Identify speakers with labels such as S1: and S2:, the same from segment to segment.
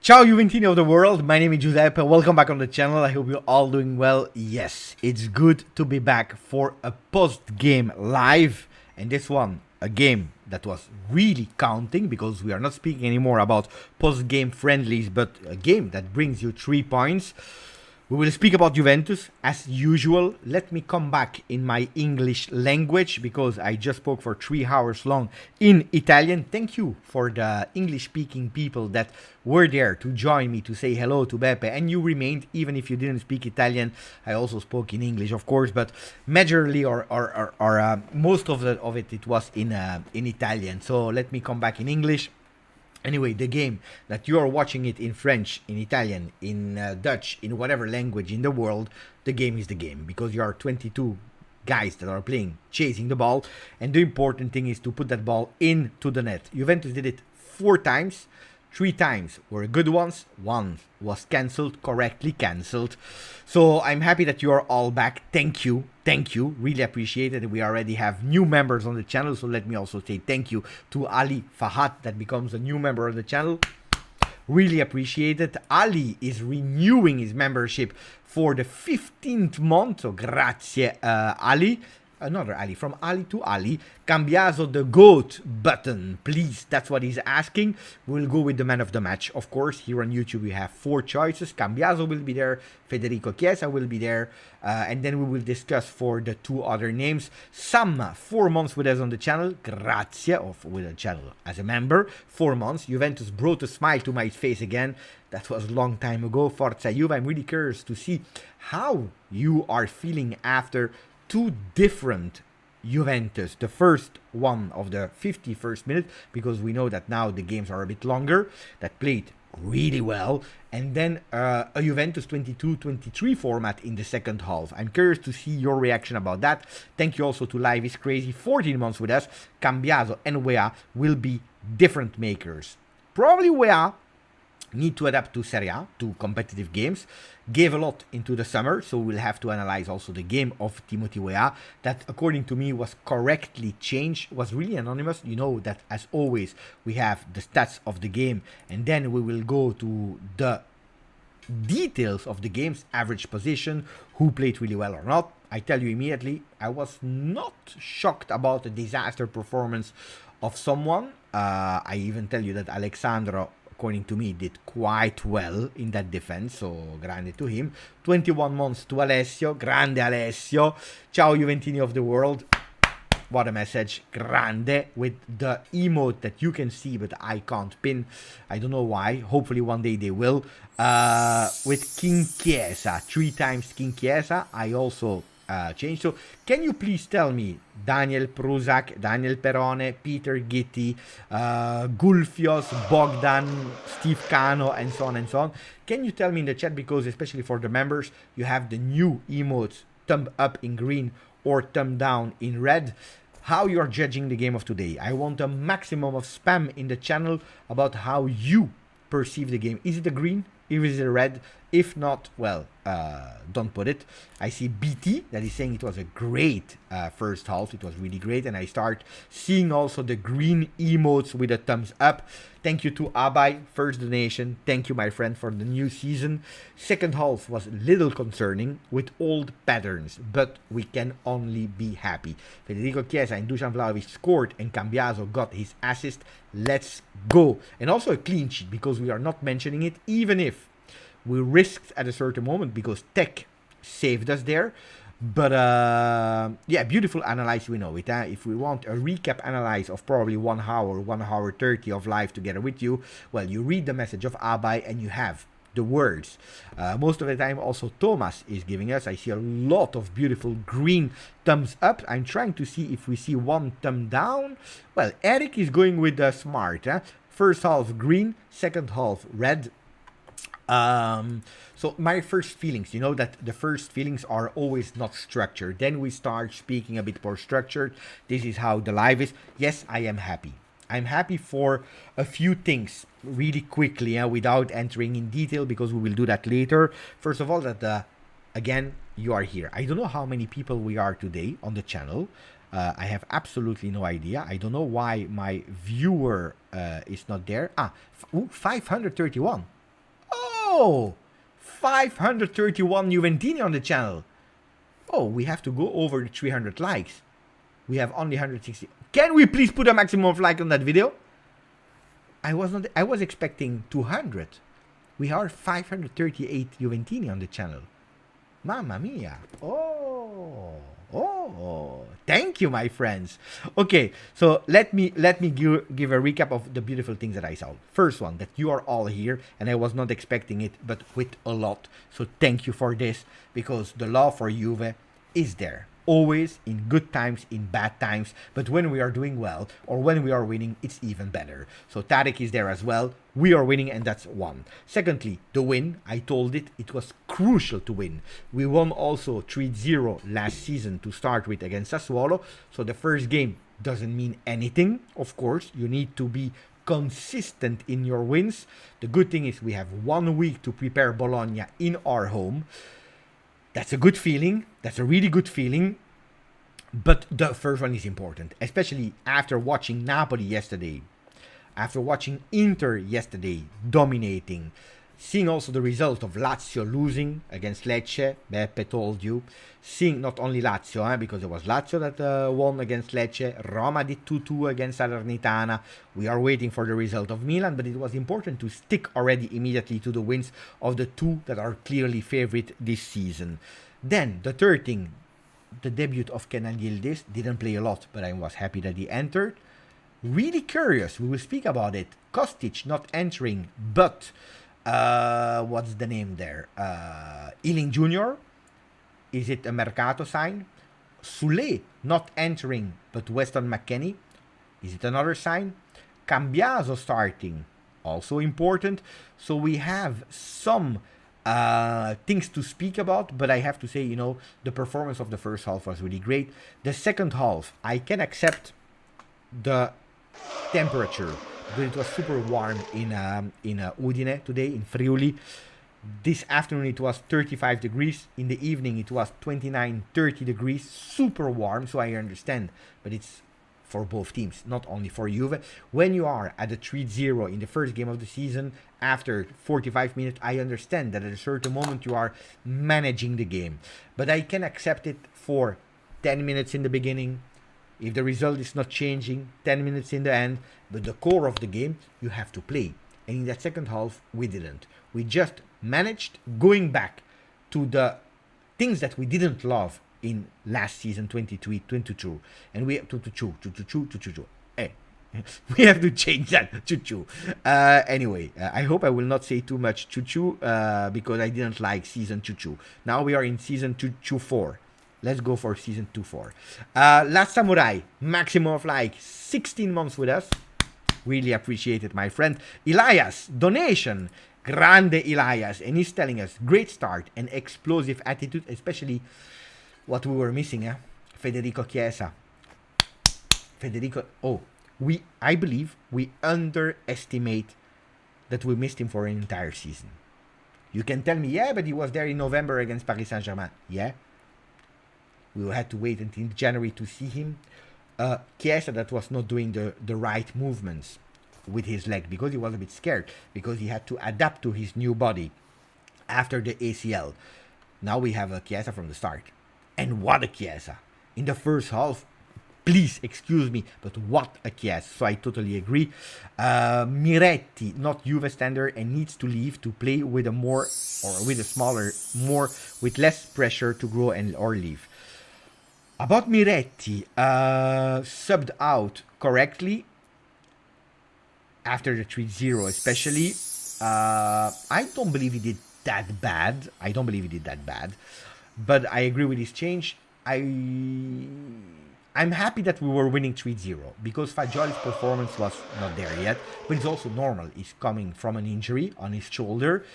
S1: Ciao Juventini of the world, my name is Giuseppe, welcome back on the channel, I hope you're all doing well. Yes, it's good to be back for a post-game live, and this one, a game that was really counting, because we are not speaking anymore about post-game friendlies, but a game that brings you 3 points. We will speak about Juventus as usual. Let me come back in my English language because I just spoke for 3 hours long in Italian. Thank you for the English-speaking people that were there to join me to say hello to Beppe, and you remained even if you didn't speak Italian. I also spoke in English, of course, but majorly or most of it was in Italian. So let me come back in English. Anyway, the game that you are watching it in French, in Italian, in Dutch, in whatever language in the world, the game is the game. Because you are 22 guys that are playing, chasing the ball. And the important thing is to put that ball into the net. Juventus did it 4 times. 3 times were good ones. 1 was cancelled, correctly cancelled. So I'm happy that you are all back. Thank you. Thank you. Really appreciate it. We already have new members on the channel. So let me also say thank you to Ali Fahad that becomes a new member of the channel. Really appreciate it. Ali is renewing his membership for the 15th month. So grazie Ali. Another Ali, from Ali to Ali. Cambiaso the GOAT button, please. That's what he's asking. We'll go with the man of the match. Of course, here on YouTube we have 4 choices. Cambiaso will be there. Federico Chiesa will be there. And then we will discuss for the 2 other names. Sam, 4 months with us on the channel. Grazie, with the channel as a member. 4 months. Juventus brought a smile to my face again. That was a long time ago. Forza Juve. I'm really curious to see how you are feeling after 2 different Juventus. The first one of the 51st minute, because we know that now the games are a bit longer, that played really well, and then a Juventus 22-23 format in the second half. I'm curious to see your reaction about that. Thank you also to Live is Crazy, 14 months with us. Cambiaso and Wea will be different makers. Probably Wea need to adapt to Serie, to competitive games. Gave a lot into the summer, so we'll have to analyze also the game of Timothy Weah, that according to me was correctly changed, was really anonymous. You know that as always we have the stats of the game, and then we will go to the details of the game's average position, who played really well or not. I tell you immediately, I was not shocked about the disaster performance of someone. I even tell you that Alexandro, according to me, did quite well in that defense, so grande to him. 21 months to Alessio, grande Alessio. Ciao Juventini of the world. What a message, grande, with the emote that you can see, but I can't pin. I don't know why. Hopefully one day they will. With King Chiesa, 3 times King Chiesa. I also changed. So can you please tell me, Daniel Prusak, Daniel Perone, Peter Gitti, Gulfios, Bogdan, Steve Cano, and so on and so on. Can you tell me in the chat, because especially for the members, you have the new emotes, thumb up in green or thumb down in red, how you are judging the game of today. I want a maximum of spam in the channel about how you perceive the game. Is it a green? Is it a red? If not, well, don't put it. I see BT that is saying it was a great first half. It was really great. And I start seeing also the green emotes with a thumbs up. Thank you to Abai, first donation. Thank you, my friend, for the new season. Second half was a little concerning with old patterns, but we can only be happy. Federico Chiesa and Dushan Vlahovic scored, and Cambiaso got his assist. Let's go. And also a clean sheet, because we are not mentioning it, even if we risked at a certain moment, because Tech saved us there. But yeah, beautiful analyze, we know it. If we want a recap analyze of probably 1 hour, 1 hour 30 of live together with you, well, you read the message of Abai and you have the words. Most of the time also Thomas is giving us. I see a lot of beautiful green thumbs up. I'm trying to see if we see 1 thumb down. Well, Eric is going with the smart. First half green, second half red. So my first feelings, you know that the first feelings are always not structured. Then we start speaking a bit more structured. This is how the live is. Yes, I am happy. I'm happy for a few things really quickly, without entering in detail, because we will do that later. First of all, that again, you are here. I don't know how many people we are today on the channel. I have absolutely no idea. I don't know why my viewer is not there. 531. Oh, 531 Juventini on the channel. Oh, we have to go over the 300 likes. We have only 160. Can we please put a maximum of like on that video? I was expecting 200. We are 538 Juventini on the channel. Mamma mia. Oh, thank you, my friends. Okay, so let me give a recap of the beautiful things that I saw. First one, that you are all here, and I was not expecting it, but with a lot. So thank you for this, because the love for Juve is there. Always, in good times, in bad times, but when we are doing well or when we are winning, it's even better. So Tariq is there as well. We are winning, and that's one. Secondly, the win. I told it was crucial to win. We won also 3-0 last season to start with against Sassuolo. So the first game doesn't mean anything. Of course, you need to be consistent in your wins. The good thing is we have 1 week to prepare Bologna in our home. That's a good feeling. That's a really good feeling. But the first one is important, especially after watching Napoli yesterday, after watching Inter yesterday dominating, seeing also the result of Lazio losing against Lecce. Beppe told you. Seeing not only Lazio, because it was Lazio that won against Lecce. Roma did 2-2 against Salernitana. We are waiting for the result of Milan, but it was important to stick already immediately to the wins of the two that are clearly favorite this season. Then the third thing, the debut of Kenan Yildiz. Didn't play a lot, but I was happy that he entered. Really curious, we will speak about it. Kostic not entering, but what's the name there? Ealing Jr. Is it a Mercato sign? Sule not entering, but Weston McKinney. Is it another sign? Cambiaso starting. Also important. So we have some things to speak about, but I have to say, the performance of the first half was really great. The second half, I can accept the temperature, because it was super warm in Udine today, in Friuli. This afternoon it was 35 degrees. In the evening it was 29, 30 degrees. Super warm, so I understand. But it's for both teams, not only for Juve. When you are at a 3-0 in the first game of the season, after 45 minutes, I understand that at a certain moment you are managing the game. But I can accept it for 10 minutes in the beginning. If the result is not changing, 10 minutes in the end. But the core of the game, you have to play. And in that second half, we didn't. We just managed going back to the things that we didn't love in last season 23-22, and we have to we have to change that. Anyway, I hope I will not say too much because I didn't like season 22. Now we are in season 24. Let's go for season 24. Last Samurai, maximum of like 16 months with us. Really appreciate it, my friend. Elias, donation. Grande Elias. And he's telling us, great start and explosive attitude, especially what we were missing, Federico Chiesa. I believe we underestimate that we missed him for an entire season. You can tell me, but he was there in November against Paris Saint-Germain. Yeah. We will have to wait until January to see him. Chiesa that was not doing the right movements with his leg because he was a bit scared, because he had to adapt to his new body after the ACL. Now we have a Chiesa from the start. And what a Chiesa. In the first half, please excuse me, but what a Chiesa. So I totally agree. Miretti, not Juve standard, and needs to leave to play with a more, or with a smaller, more, with less pressure to grow or leave. About Miretti, subbed out correctly after the 3-0 especially. I don't believe he did that bad. But I agree with his change. I'm happy that we were winning 3-0 because Fagioli's performance was not there yet. But it's also normal. He's coming from an injury on his shoulder.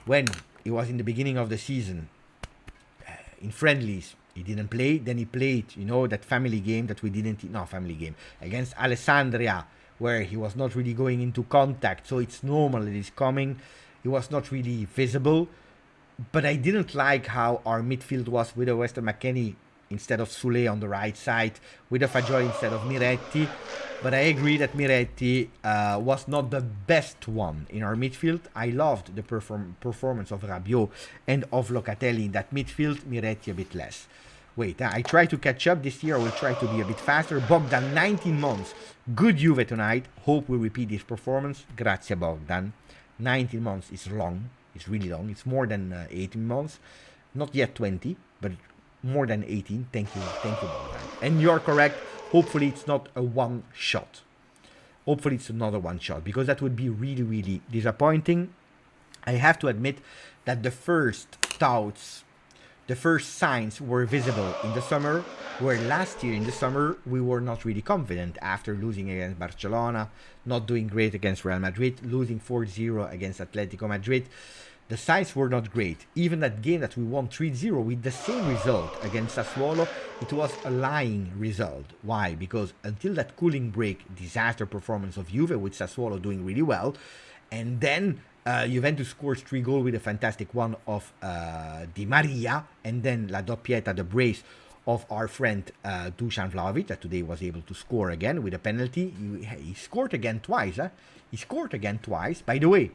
S1: When it was in the beginning of the season, in friendlies, he didn't play. Then he played, that family game that we didn't... No, family game. Against Alessandria, where he was not really going into contact. So it's normal that he's coming. He was not really visible. But I didn't like how our midfield was with a Weston McKinney instead of Sule on the right side, with a Fagioli instead of Miretti. But I agree that Miretti was not the best one in our midfield. I loved the performance of Rabiot and of Locatelli in that midfield. Miretti a bit less. Wait, I try to catch up this year. I will try to be a bit faster. Bogdan, 19 months. Good Juve tonight. Hope we repeat this performance. Grazie, Bogdan. 19 months is long. It's really long. It's more than 18 months. Not yet 20, but more than 18. Thank you, Bogdan. And you're correct. Hopefully it's not a one shot. Hopefully it's another one shot, because that would be really, really disappointing. I have to admit that the first doubts, the first signs were visible in the summer, where last year in the summer we were not really confident after losing against Barcelona, not doing great against Real Madrid, losing 4-0 against Atletico Madrid. The signs were not great. Even that game that we won 3-0 with the same result against Sassuolo, it was a lying result. Why? Because until that cooling break, disaster performance of Juve with Sassuolo doing really well, and then Juventus scores 3 goals with a fantastic one of Di Maria, and then La Doppietta, the brace of our friend Dushan Vlahovic, that today was able to score again with a penalty. He scored again twice. He scored again twice. By the way,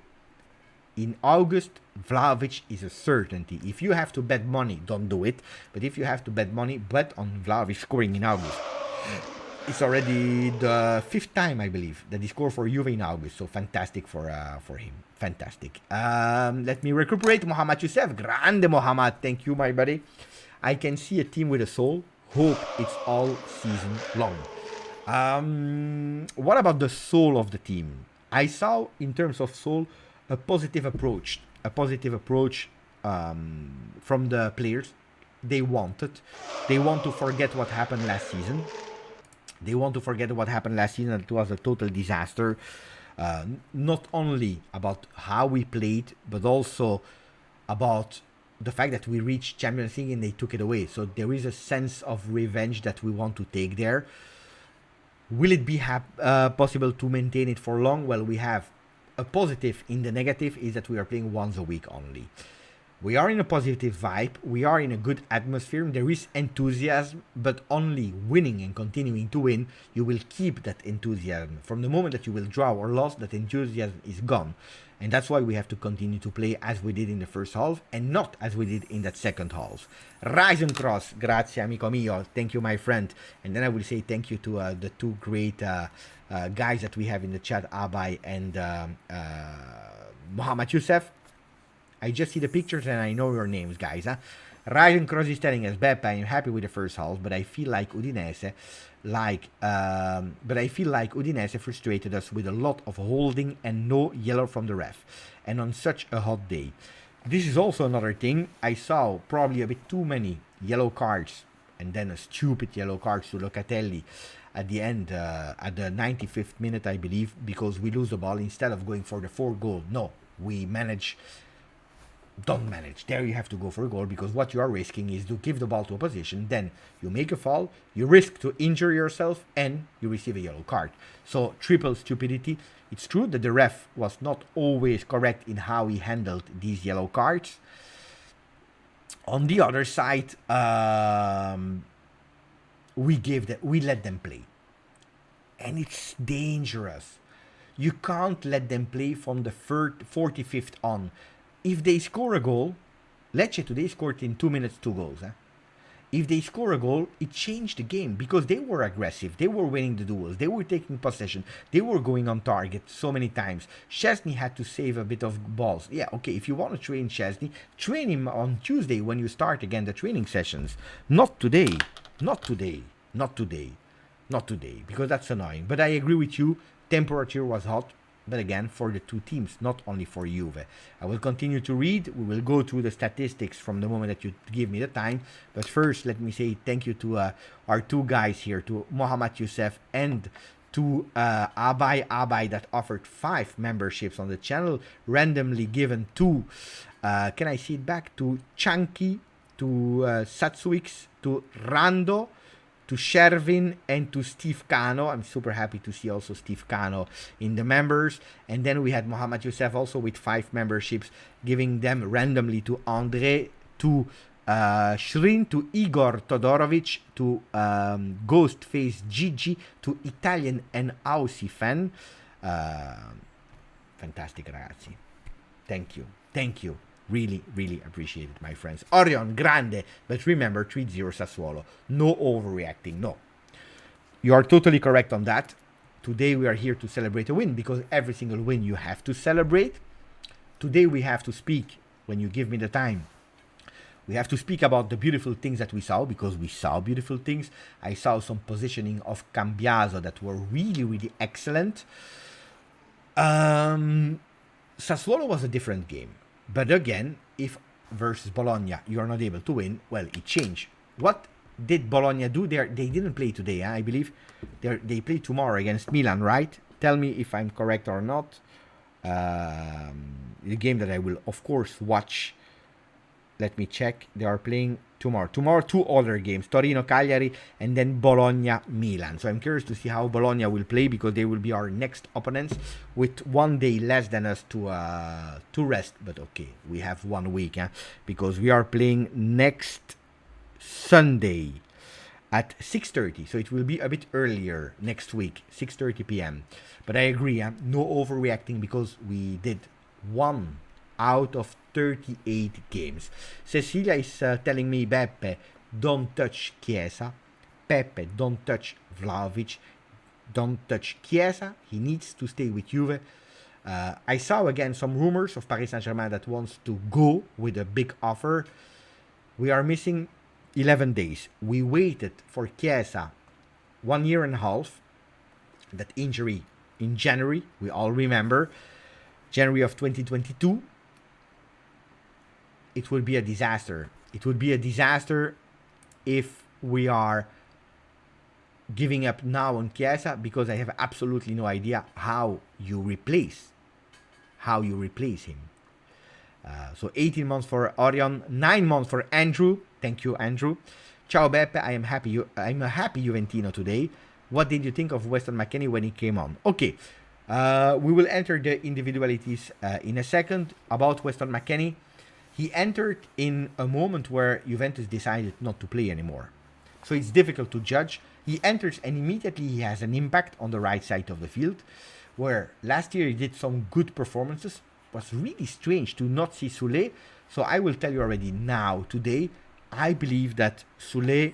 S1: in August, Vlahovic is a certainty. If you have to bet money, don't do it. But if you have to bet money, bet on Vlahovic scoring in August. It's already the 5th time, I believe, that he scored for Juve in August. So fantastic for him. Fantastic. Let me recuperate. Mohamed Youssef. Grande Mohamed. Thank you, my buddy. I can see a team with a soul. Hope it's all season long. What about the soul of the team? I saw, in terms of soul, a positive approach from the players. They want to forget what happened last season. It was a total disaster. Not only about how we played, but also about the fact that we reached Champions League and they took it away. So there is a sense of revenge that we want to take there. Will it be possible to maintain it for long? Well, we have a positive in the negative is that we are playing once a week only. We are in a positive vibe. We are in a good atmosphere. There is enthusiasm, but only winning and continuing to win, you will keep that enthusiasm. From the moment that you will draw or lose, that enthusiasm is gone. And that's why we have to continue to play as we did in the first half and not as we did in that second half. Rise and cross. Grazie, amico mio. Thank you, my friend. And then I will say thank you to the two great guys that we have in the chat, Abai and Mohamed Youssef. I just see the pictures and I know your names, guys. Rise and cross is telling us, Beppe, I'm happy with the first half, but I feel like Udinese frustrated us with a lot of holding and no yellow from the ref, and on such a hot day. This is also another thing. I saw probably a bit too many yellow cards, and then a stupid yellow card to Locatelli at the end, at the 95th minute, I believe, because we lose the ball instead of going for the 4th goal. No, we don't manage. There you have to go for a goal, because what you are risking is to give the ball to opposition, then you make a foul, you risk to injure yourself, and you receive a yellow card. So triple stupidity. It's true that the ref was not always correct in how he handled these yellow cards. On the other side, we let them play, and it's dangerous. You can't let them play from the 45th on. If they score a goal, Lecce today scored in 2 minutes 2 goals. If they score a goal, it changed the game, because they were aggressive, they were winning the duels, they were taking possession, they were going on target so many times. Szczesny had to save a bit of balls. Yeah, okay, if you want to train Szczesny, train him on Tuesday when you start again the training sessions. Not today, because that's annoying. But I agree with you, temperature was hot. But again, for the two teams, not only for Juve. I will continue to read. We will go through the statistics from the moment that you give me the time. But first, let me say thank you to our two guys here, to Mohamed Youssef and to Abai that offered 5 memberships on the channel, randomly given to, can I see it back, to Chunky, to Satsuix, to Rando, to Shervin, and to Steve Cano. I'm super happy to see also Steve Cano in the members. And then we had Mohamed Youssef also with 5 memberships, giving them randomly to Andre, to Shrin to Igor Todorovic to Ghostface Gigi to Italian and Aussie fan. Fantastic, ragazzi. Thank you. Thank you. Really, really appreciate it, my friends. Orion, grande. But remember, 3-0 Sassuolo. No overreacting. No. You are totally correct on that. Today we are here to celebrate a win because every single win you have to celebrate. Today we have to speak, when you give me the time, we have to speak about the beautiful things that we saw because we saw beautiful things. I saw some positioning of Cambiaso that were really, really excellent. Sassuolo was a different game. But again, if versus Bologna you are not able to win, well, it changed. What did Bologna do there? They didn't play today, I believe. They play tomorrow against Milan, right? Tell me if I'm correct or not. The game that I will, of course, watch. Let me check. They are playing tomorrow. Tomorrow, two other games. Torino, Cagliari, and then Bologna, Milan. So I'm curious to see how Bologna will play because they will be our next opponents with 1 day less than us to rest. But okay, we have 1 week because we are playing next Sunday at 6:30. So it will be a bit earlier next week, 6:30 p.m. But I agree, no overreacting because we did 1 out of 38 games. Cecilia is telling me, Beppe, don't touch Chiesa. Pepe, don't touch Vlahovic. Don't touch Chiesa. He needs to stay with Juve. I saw again some rumors of Paris Saint-Germain that wants to go with a big offer. We are missing 11 days. We waited for Chiesa 1 year and a half. That injury in January, we all remember. January of 2022. It would be a disaster. It would be a disaster if we are giving up now on Chiesa because I have absolutely no idea how you replace him. So 18 months for Orion, 9 months for Andrew. Thank you, Andrew. Ciao Beppe, I'm a happy Juventino today. What did you think of Weston McKinney when he came on? Okay, we will enter the individualities in a second. About Weston McKinney, he entered in a moment where Juventus decided not to play anymore. So it's difficult to judge. He enters and immediately he has an impact on the right side of the field, where last year he did some good performances. It was really strange to not see Soulé. So I will tell you already now, today, I believe that Soulé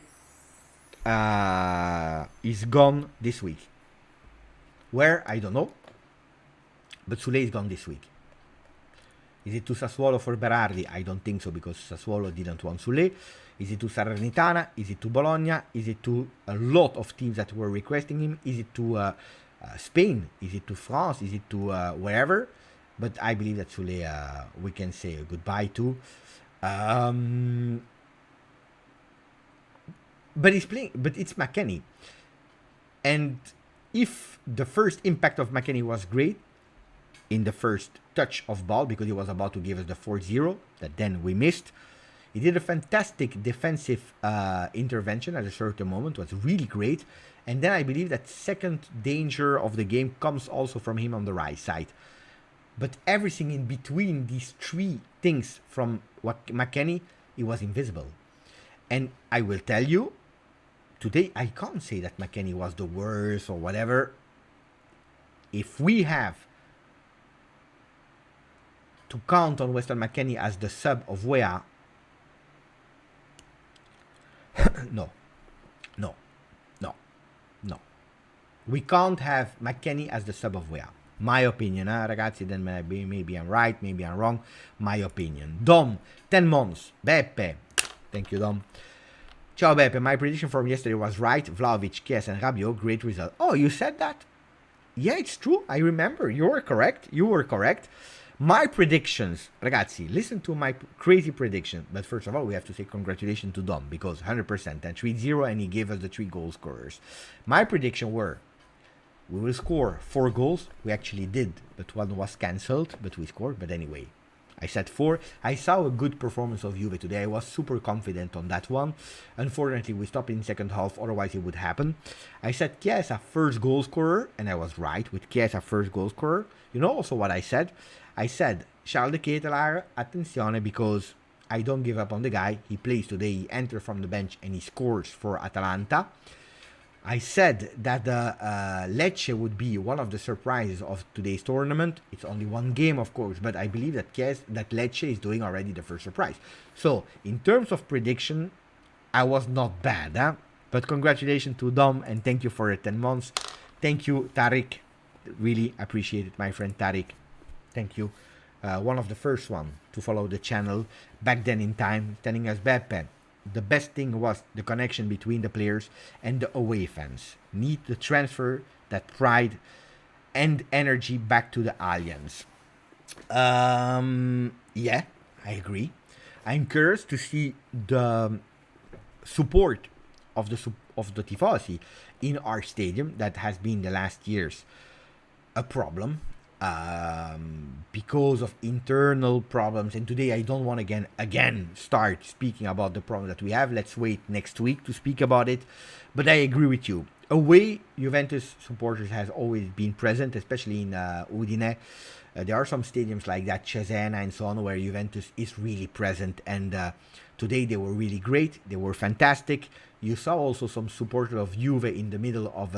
S1: is gone this week. Where? I don't know. But Soulé is gone this week. Is it to Sassuolo for Berardi? I don't think so because Sassuolo didn't want Soulé. Is it to Salernitana? Is it to Bologna? Is it to a lot of teams that were requesting him? Is it to Spain? Is it to France? Is it to wherever? But I believe that Soulé we can say a goodbye to. But he's playing. But it's McKinney. And if the first impact of McKinney was great, in the first touch of ball because he was about to give us the 4-0 that then we missed. He did a fantastic defensive intervention at a certain moment. It was really great. And then I believe that second danger of the game comes also from him on the right side. But everything in between these three things from what McKinney, he was invisible. And I will tell you, today I can't say that McKinney was the worst or whatever. If we have to count on Weston McKinney as the sub of Wea, no. We can't have McKinney as the sub of Wea. My opinion, ragazzi, then maybe I'm right, maybe I'm wrong. My opinion. Dom, 10 months. Beppe. Thank you, Dom. Ciao, Beppe. My prediction from yesterday was right. Vlahovic, Chiesa, and Rabiot, great result. Oh, you said that? Yeah, it's true. I remember. You were correct. My predictions, ragazzi, listen to my crazy prediction. But first of all, we have to say congratulations to Dom because 100% and 3-0 and he gave us the 3 goal scorers. My prediction were, we will score 4 goals. We actually did, but one was cancelled, but we scored. But anyway, I said 4. I saw a good performance of Juve today. I was super confident on that one. Unfortunately, we stopped in second half, otherwise it would happen. I said Chiesa first goal scorer, and I was right with Chiesa first goal scorer. You know also what I said? I said, Charles de Ketelaere, attenzione, because I don't give up on the guy. He plays today, he enters from the bench and he scores for Atalanta. I said that Lecce would be one of the surprises of today's tournament. It's only one game, of course, but I believe that Lecce is doing already the first surprise. So, in terms of prediction, I was not bad, huh? But congratulations to Dom and thank you for the 10 months. Thank you, Tariq. Really appreciate it, my friend Tariq. Thank you. One of the first one to follow the channel back then in time, telling us, Beppe, the best thing was the connection between the players and the away fans. Need to transfer that pride and energy back to the Allianz. Yeah, I agree. I'm curious to see the support of the Tifosi in our stadium that has been the last years a problem because of internal problems. And today I don't want to again start speaking about the problem that we have. Let's wait next week to speak about it. But I agree with you. Away Juventus supporters has always been present, especially in Udine. There are some stadiums like that, Cesena and so on, where Juventus is really present. And today they were really great. They were fantastic. You saw also some supporters of Juve in the middle of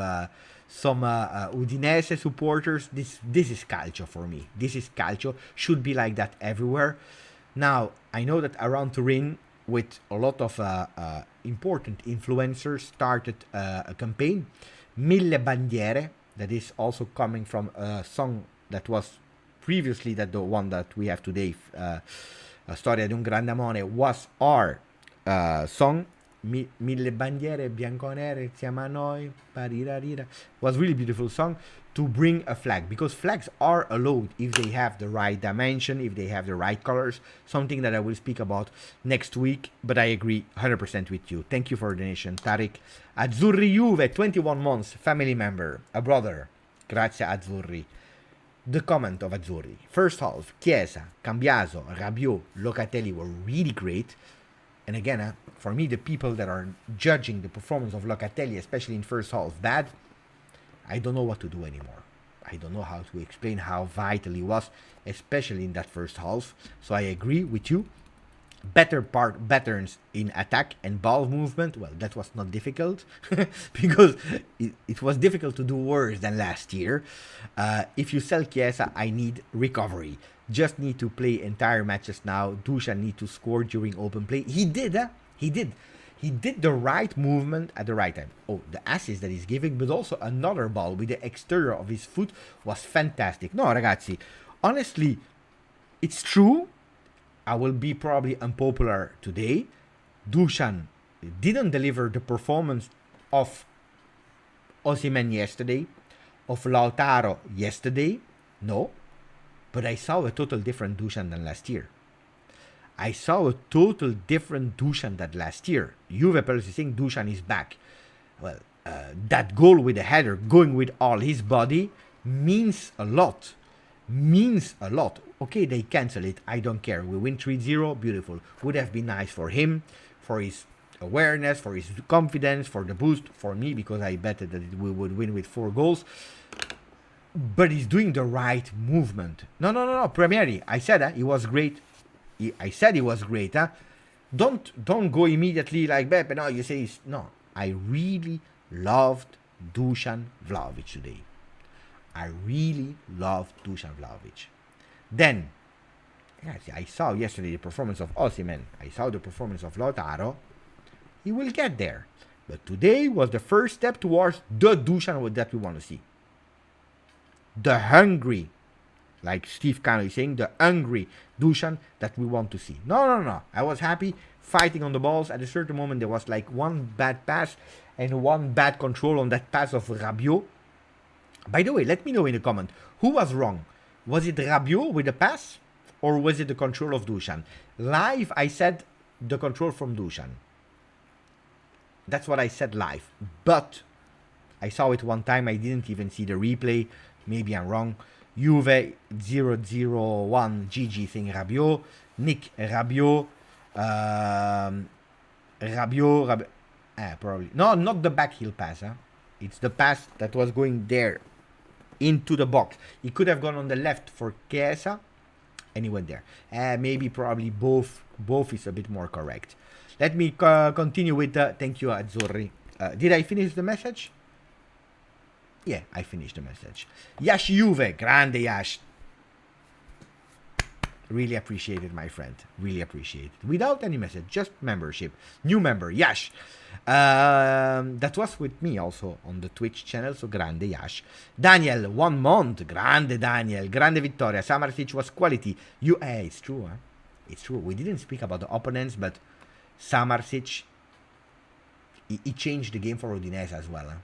S1: some Udinese supporters. This is calcio for me. This is calcio. Should be like that everywhere. Now, I know that around Turin, with a lot of important influencers, started a campaign, Mille Bandiere, that is also coming from a song that was previously that the one that we have today, Storia di un grande amore, was our song. Mille bandiere bianconere insieme a noi, parirarira, was really beautiful song to bring a flag, because flags are allowed if they have the right dimension, if they have the right colors, something that I will speak about next week. But I agree 100% with you. Thank you for the donation, Tariq. Azzurri Juve, 21 months, family member, a brother. Grazie Azzurri. The comment of Azzurri: first half, Chiesa, Cambiaso, Rabiot, Locatelli were really great. And again, for me, the people that are judging the performance of Locatelli, especially in first half, bad, I don't know what to do anymore. I don't know how to explain how vital he was, especially in that first half. So I agree with you. Better patterns in attack and ball movement. Well, that was not difficult because it was difficult to do worse than last year. If you sell Chiesa, I need recovery. Just need to play entire matches now. Dushan need to score during open play. He did, huh? He did. He did the right movement at the right time. Oh, the assist that he's giving, but also another ball with the exterior of his foot was fantastic. No, ragazzi, honestly, it's true. I will be probably unpopular today. Dushan didn't deliver the performance of Osimhen yesterday, of Lautaro yesterday. No. But I saw a total different Dushan than last year. I saw a total different Dushan than last year. Juve players is saying Dushan is back. Well, that goal with the header, going with all his body, means a lot. Means a lot. Okay, they cancel it. I don't care. We win 3-0. Beautiful. Would have been nice for him, for his awareness, for his confidence, for the boost. For me, because I betted that we would win with 4 goals. But he's doing the right movement. No. Premieri, I said he was great. I said he was great. Don't go immediately like Beppe. No, you say no. I really loved Dusan Vlahovic today. I really loved Dusan Vlahovic. Then, I saw yesterday the performance of Osimhen. I saw the performance of Lautaro. He will get there. But today was the first step towards the Dusan that we want to see. The hungry, like Steve Cano is saying, the hungry Dushan that we want to see. No. I was happy fighting on the balls. At a certain moment, there was like one bad pass and one bad control on that pass of Rabiot. By the way, let me know in the comment, who was wrong? Was it Rabiot with the pass or was it the control of Dushan? Live, I said the control from Dushan. That's what I said live. But I saw it one time. I didn't even see the replay. Maybe I'm wrong. Juve 001 GG thing Rabiot. Nick Rabiot. Rabiot. Probably. No, not the back heel pass. It's the pass that was going there into the box. He could have gone on the left for Chiesa and he went there. Maybe probably both both is a bit more correct. Let me continue with thank you, Azzurri. Did I finish the message? Yeah, I finished the message. Yash Juve, grande Yash. Really appreciate it, my friend. Really appreciate it. Without any message, just membership. New member, Yash. That was with me also on the Twitch channel, so grande Yash. Daniel, 1 month. Grande Daniel. Grande Vittoria. Samarsic was quality. It's true, huh? It's true. We didn't speak about the opponents, but Samarsic, he changed the game for Udinese as well. Huh?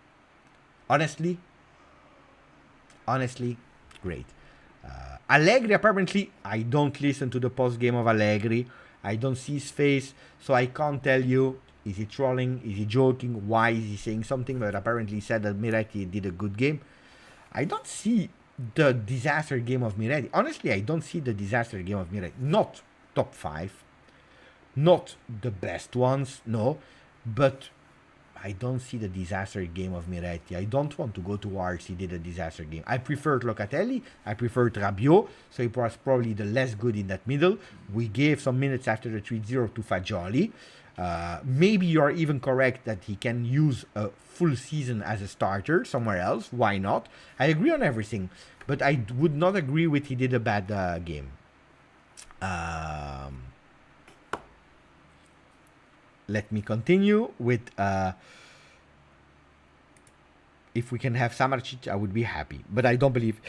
S1: Honestly, great. Allegri, apparently, I don't listen to the post-game of Allegri. I don't see his face, so I can't tell you, is he trolling, is he joking, why is he saying something, but apparently he said that Miretti did a good game. I don't see the disaster game of Miretti. Honestly, I don't see the disaster game of Miretti. Not top 5, not the best ones, no, but I don't see the disaster game of Miretti. I don't want to go towards he did a disaster game. I preferred Locatelli. I preferred Rabiot. So he was probably the less good in that middle. We gave some minutes after the 3-0 to Fagioli. Maybe you are even correct that he can use a full season as a starter somewhere else. Why not? I agree on everything. But I would not agree with he did a bad game. Let me continue with... if we can have Samarcic, I would be happy. But I don't believe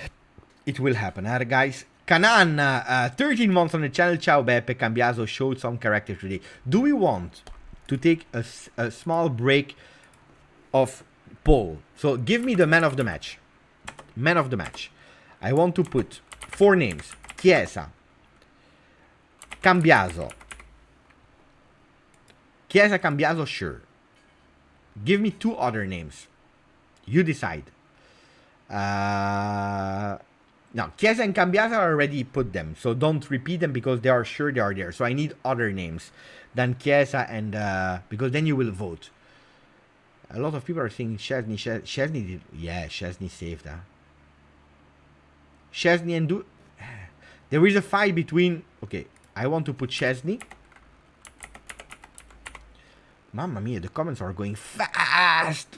S1: it will happen, guys. Canan, 13 months on the channel. Ciao Beppe, Cambiaso showed some character today. Do we want to take a small break of poll? So give me the man of the match. Man of the match. I want to put 4 names. Chiesa. Cambiaso. Chiesa, Cambiaso, sure. Give me 2 other names. You decide. Now, Chiesa and Cambiaso I already put them, so don't repeat them because they are sure they are there. So I need other names than Chiesa and because then you will vote. A lot of people are saying Szczesny. Szczesny did, yeah, Szczesny saved. Szczesny and there is a fight between. Okay, I want to put Szczesny. Mamma mia, the comments are going fast.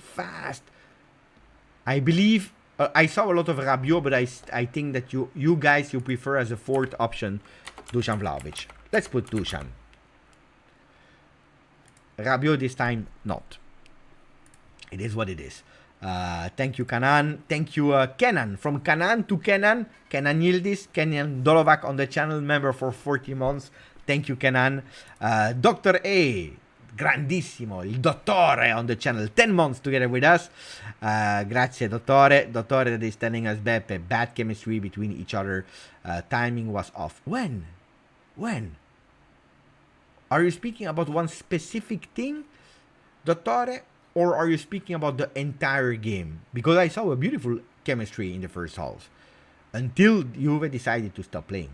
S1: I believe I saw a lot of Rabiot, but I think that you guys prefer as a 4th option Dushan Vlahovic. Let's put Dushan. Rabiot this time not. It is what it is. Thank you, Canan. Thank you, Kenan. From Canan to Kenan. Kenan Yildiz. Kenan Dolovac on the channel, member for 40 months. Thank you, Kenan. Dr. A. Grandissimo, il dottore on the channel, 10 months together with us. Grazie, dottore. Dottore that is telling us Beppe, bad chemistry between each other. Timing was off. When? Are you speaking about one specific thing, dottore? Or are you speaking about the entire game? Because I saw a beautiful chemistry in the first half. Until Juve decided to stop playing.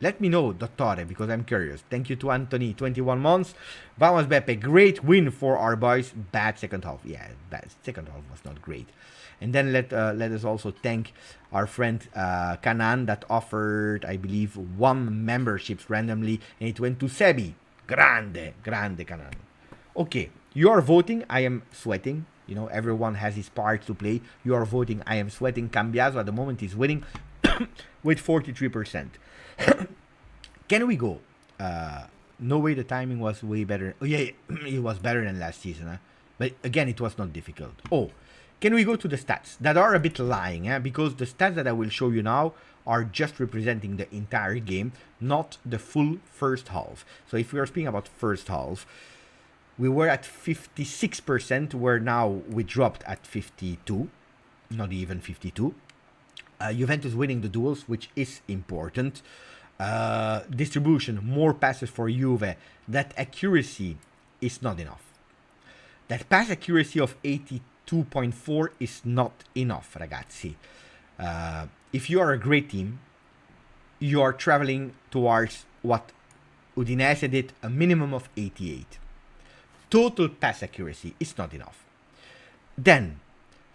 S1: Let me know, Dottore, because I'm curious. Thank you to Anthony, 21 months. Vamos Beppe, great win for our boys. Bad second half. Yeah, bad second half was not great. And then let us also thank our friend Canan that offered, I believe, 1 memberships randomly. And it went to Sebi. Grande Canan. Okay, you are voting. I am sweating. You know, everyone has his part to play. You are voting. I am sweating. Cambiaso at the moment is winning with 43%. Can we go? No way the timing was way better. Oh yeah, it was better than last season. Huh? But again, it was not difficult. Oh, can we go to the stats that are a bit lying? Because the stats that I will show you now are just representing the entire game, not the full first half. So if we are speaking about first half, we were at 56%, where now we dropped at 52, not even 52. Juventus winning the duels, which is important. Distribution, more passes for Juve. That accuracy is not enough. That pass accuracy of 82.4 is not enough, ragazzi. If you are a great team, you are traveling towards what Udinese did, a minimum of 88. Total pass accuracy is not enough. Then,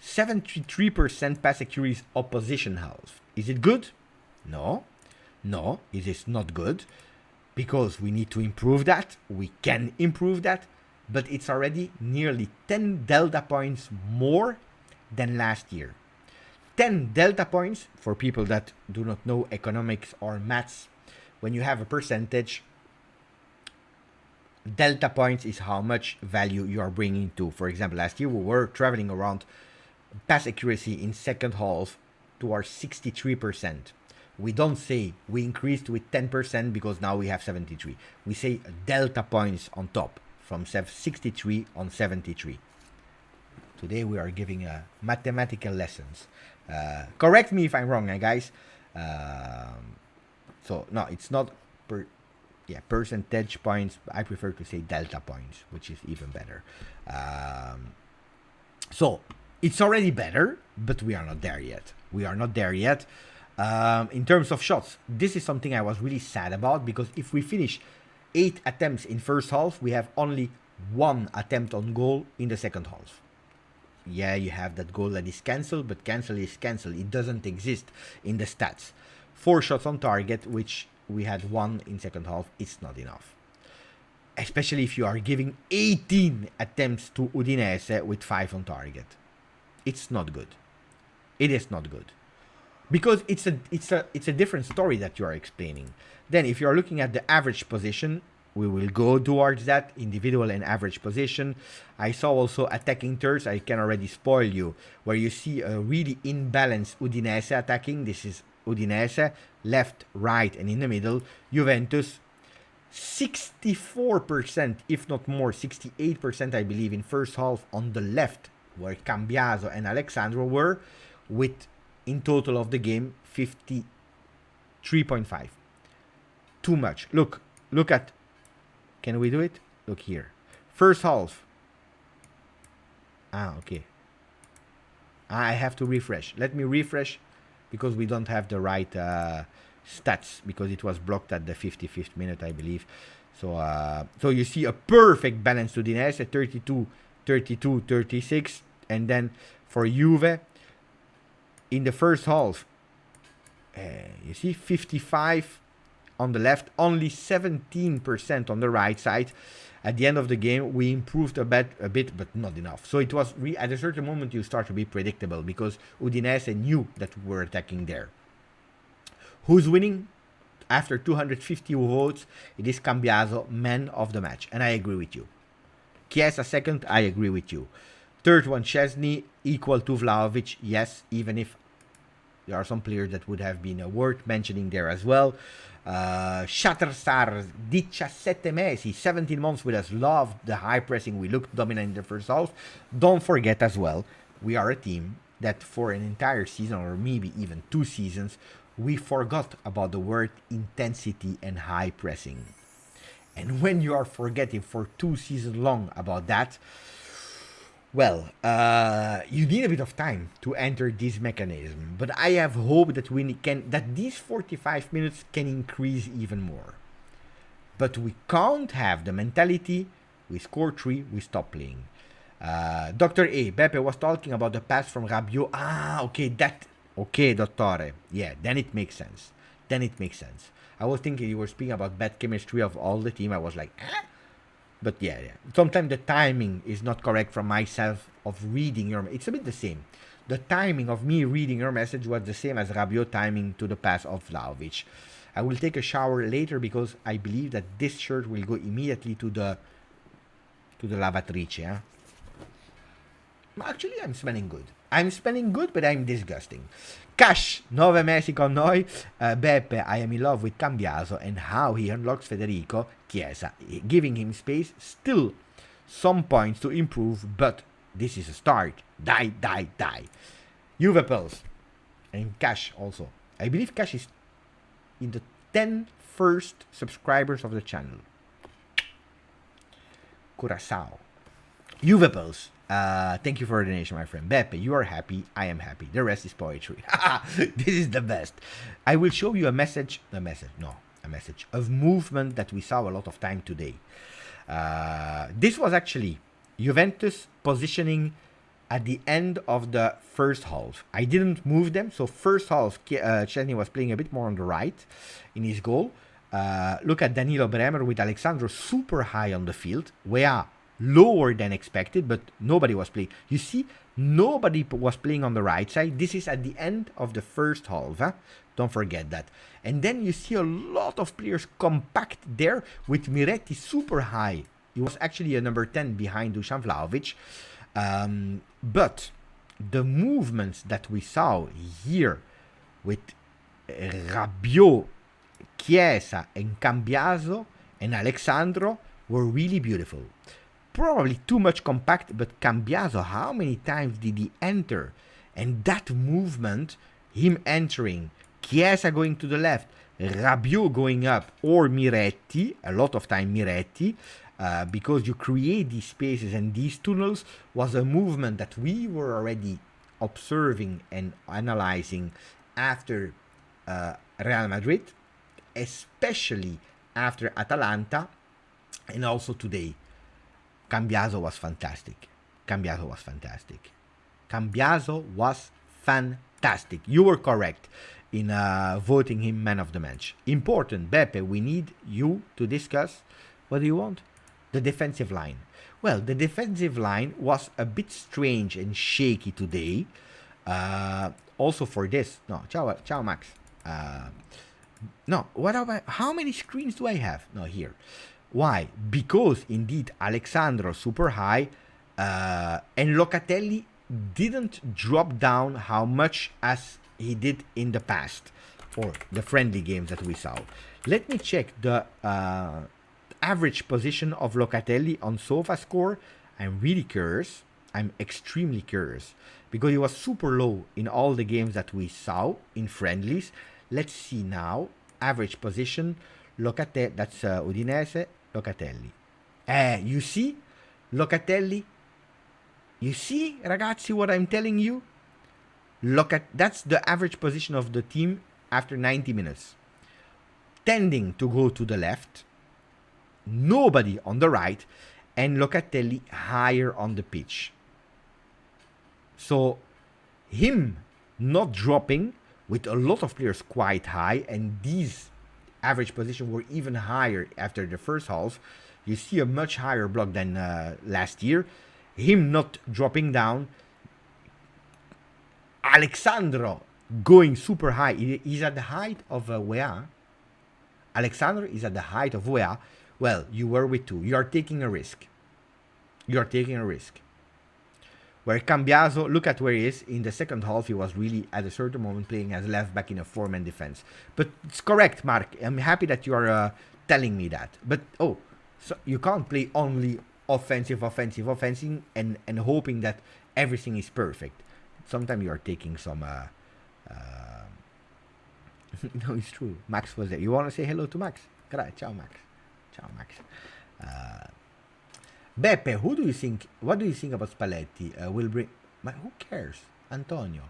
S1: 73% pass accuracy opposition half. Is it good? No, it is not good. because we need to improve that. We can improve that, but it's already nearly 10 delta points more than last year. 10 delta points, for people that do not know economics or maths, when you have a percentage, delta points is how much value you are bringing to. For example, last year we were traveling around pass accuracy in second half towards 63%. We don't say we increased with 10% because now we have 73. We say delta points on top from 63 on 73. Today we are giving mathematical lessons. Correct me if I'm wrong, guys. So no, it's not percentage points. I prefer to say delta points, which is even better. So it's already better, but we are not there yet. We are not there yet. In terms of shots, this is something I was really sad about, because if we finish 8 attempts in first half, we have only 1 attempt on goal in the second half. Yeah, you have that goal that is cancelled, but cancel is cancel. It doesn't exist in the stats. 4 shots on target, which we had 1 in second half. It's not enough. Especially if you are giving 18 attempts to Udinese with 5 on target. It's not good. It is not good. Because it's a different story that you are explaining. Then if you are looking at the average position, we will go towards that, individual and average position. I saw also attacking thirds. I can already spoil you, where you see a really imbalanced Udinese attacking. This is Udinese, left, right, and in the middle. Juventus, 64%, if not more, 68%, I believe, in first half on the left, where Cambiaso and Alexandro were, with, in total of the game, 53.5. Too much. Look at, can we do it? Look here. First half. Okay. I have to refresh. Let me refresh, because we don't have the right stats, because it was blocked at the 55th minute, I believe. So you see a perfect balance to Udinese, 32, 32, 36. And then for Juve, in the first half, you see 55 on the left, only 17% on the right side. At the end of the game, we improved a bit, but not enough. So it was at a certain moment you start to be predictable, because Udinese knew that we were attacking there. Who's winning? After 250 votes, it is Cambiaso, man of the match, and I agree with you. Chiesa second, I agree with you. Third one, Szczesny, equal to Vlahovic, yes, even if there are some players that would have been worth mentioning there as well. Shatterstar, 17 mesi, 17 months with us, loved the high pressing. We looked dominant in the first half. Don't forget as well, we are a team that for an entire season, or maybe even 2 seasons, we forgot about the word intensity and high pressing. And when you are forgetting for 2 seasons long about that, well, you need a bit of time to enter this mechanism. But I have hope that that these 45 minutes can increase even more. But we can't have the mentality, we score 3, we stop playing. Dr. A, Beppe was talking about the pass from Rabiot. Okay, Dottore. Yeah, then it makes sense. I was thinking you were speaking about bad chemistry of all the team. I was like, But yeah. Sometimes the timing is not correct from myself of reading your... It's a bit the same. The timing of me reading your message was the same as Rabiot timing to the pass of Vlahovic. I will take a shower later, because I believe that this shirt will go immediately to the lavatrice. Huh? Actually, I'm smelling good. But I'm disgusting. Cash, 9 mesi con noi. Beppe, I am in love with Cambiaso and how he unlocks Federico Chiesa, giving him space. Still some points to improve, but this is a start. Die. Juve Pulse. And Cash also. I believe Cash is in the 10 first subscribers of the channel. Curaçao. Juve Pulse. Thank you for the donation, my friend. Beppe, you are happy. I am happy. The rest is poetry. This is the best. I will show you a message of movement that we saw a lot of time today. This was actually Juventus positioning at the end of the first half. I didn't move them. So first half, Szczesny was playing a bit more on the right in his goal. Look at Danilo Bremer with Alessandro super high on the field. We are lower than expected, but nobody was playing. You see, nobody was playing on the right side. This is at the end of the first half. Huh? Don't forget that. And then you see a lot of players compact there with Miretti super high. He was actually a number 10 behind Dusan Vlahovic. But the movements that we saw here with Rabiot, Chiesa, and Cambiaso and Alexandro were really beautiful. Probably too much compact, but Cambiaso, how many times did he enter? And that movement, him entering, Chiesa going to the left, Rabiot going up, or Miretti, a lot of time Miretti, because you create these spaces and these tunnels, was a movement that we were already observing and analyzing after Real Madrid, especially after Atalanta, and also today. Cambiaso was fantastic. Cambiaso was fantastic. Cambiaso was fantastic. You were correct in voting him man of the match. Important, Beppe, we need you to discuss, what do you want? The defensive line. Well, the defensive line was a bit strange and shaky today. Also for this. No, ciao Max. No, what about, how many screens do I have? No, here. Why? Because indeed Alexandro super high and Locatelli didn't drop down how much as he did in the past or the friendly games that we saw. Let me check the average position of Locatelli on SofaScore. I'm really curious. I'm extremely curious because he was super low in all the games that we saw in friendlies. Let's see now. Average position. Locatelli, that's Udinese. Locatelli. You see? Locatelli. You see, ragazzi, what I'm telling you? That's the average position of the team after 90 minutes. Tending to go to the left. Nobody on the right. And Locatelli higher on the pitch. So, him not dropping with a lot of players quite high, and these average position were even higher after the first half. You see a much higher block than last year. Him not dropping down. Alexandro going super high. He's at the height of Weah. Alexandro is at the height of Weah. Well, you were with two. You are taking a risk. You are taking a risk. Where Cambiaso, look at where he is. In the second half, he was really, at a certain moment, playing as left back in a 4-man defense. But it's correct, Mark. I'm happy that you are telling me that. But, so you can't play only offensive, and hoping that everything is perfect. Sometimes you are taking some... no, it's true. Max was there. You want to say hello to Max? Ciao, Max. Ciao, Max. Beppe, what do you think about Spalletti? Will bring... But who cares? Antonio.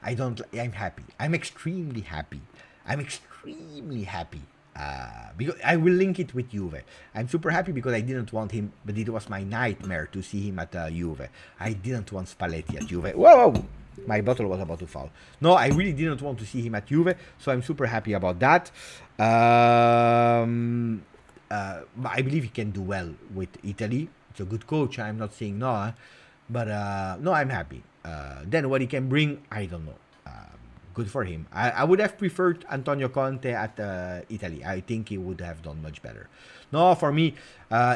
S1: I'm happy. I'm extremely happy. Because I will link it with Juve. I'm super happy because I didn't want him, but it was my nightmare to see him at Juve. I didn't want Spalletti at Juve. Whoa! My bottle was about to fall. No, I really didn't want to see him at Juve, so I'm super happy about that. I believe he can do well with Italy. It's a good coach. I'm not saying no, but no, I'm happy. Then what he can bring, I don't know. Good for him. I would have preferred Antonio Conte at Italy. I think he would have done much better. No, for me,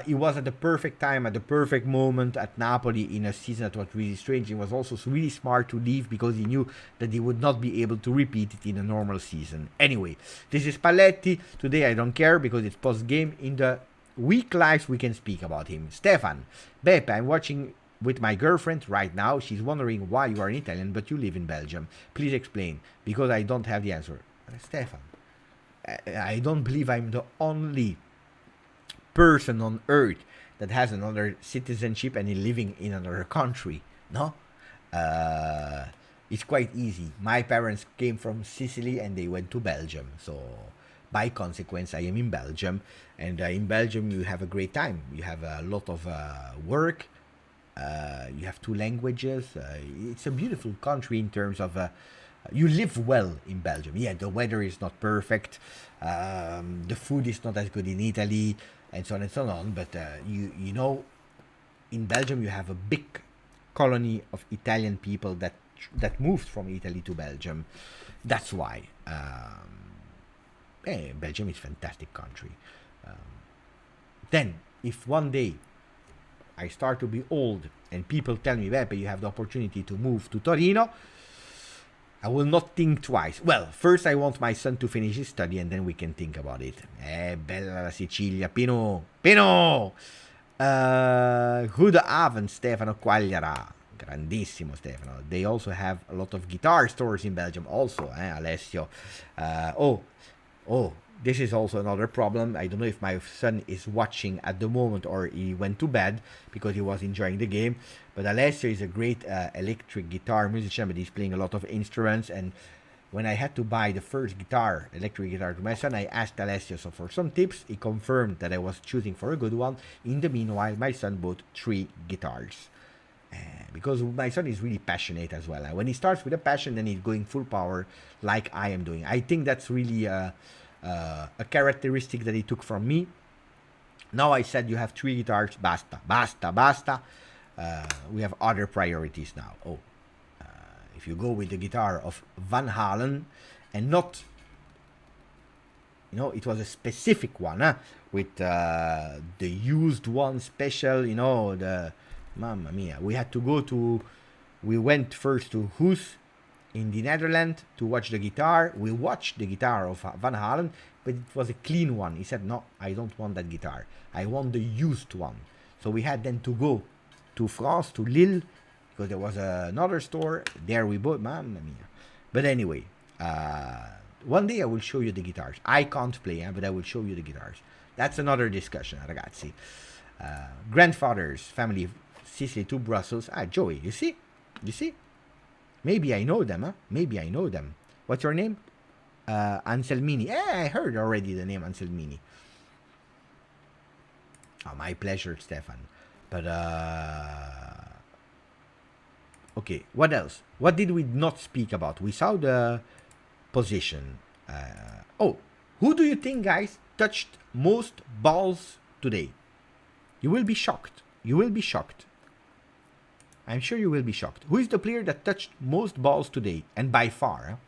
S1: he was at the perfect time, at the perfect moment at Napoli in a season that was really strange. He was also really smart to leave because he knew that he would not be able to repeat it in a normal season. Anyway, this is Spalletti. Today I don't care because it's post-game. In the week lives we can speak about him. Stefan, Beppe, I'm watching with my girlfriend right now. She's wondering why you are an Italian but you live in Belgium. Please explain, because I don't have the answer. Stefan, I don't believe I'm the only person on earth that has another citizenship and is living in another country. No? It's quite easy. My parents came from Sicily and they went to Belgium. So by consequence, I am in Belgium. And in Belgium, you have a great time. You have a lot of work. You have two languages. It's a beautiful country in terms of You live well in Belgium. Yeah, the weather is not perfect. The food is not as good in Italy, and so on and so on. But you know, in Belgium you have a big colony of Italian people that moved from Italy to Belgium. That's why Belgium is a fantastic country. Then, if one day I start to be old and people tell me, Beppe, you have the opportunity to move to Torino, I will not think twice. Well, first I want my son to finish his study and then we can think about it. Bella la Sicilia. Pino! Pino! Goedenavond, Stefano Quagliara. Grandissimo, Stefano. They also have a lot of guitar stores in Belgium also, Alessio. This is also another problem. I don't know if my son is watching at the moment or he went to bed because he was enjoying the game. But Alessio is a great electric guitar musician, but he's playing a lot of instruments. And when I had to buy the first electric guitar to my son, I asked Alessio for some tips. He confirmed that I was choosing for a good one. In the meanwhile, my son bought 3 guitars. Because my son is really passionate as well. When he starts with a passion, then he's going full power like I am doing. I think that's really a characteristic that he took from me. Now I said you have 3 guitars, basta. We have other priorities now. If you go with the guitar of Van Halen and not, it was a specific one, with the used one special, the Mamma mia. We went first to Hoes in the Netherlands to watch the guitar. We watched the guitar of Van Halen, but it was a clean one. He said, no, I don't want that guitar. I want the used one. So we had then to go to France, to Lille, because there was another store. There we bought, mamma mia. But anyway, one day I will show you the guitars. I can't play, but I will show you the guitars. That's another discussion, ragazzi. Grandfather's family, Sicily to Brussels. Joey, you see? Maybe I know them, Maybe I know them. What's your name? Anselmini. I heard already the name Anselmini. Oh, my pleasure, Stefan. But, okay, what else? What did we not speak about? We saw the position. Who do you think, guys, touched most balls today? You will be shocked. I'm sure you will be shocked. Who is the player that touched most balls today? And by far.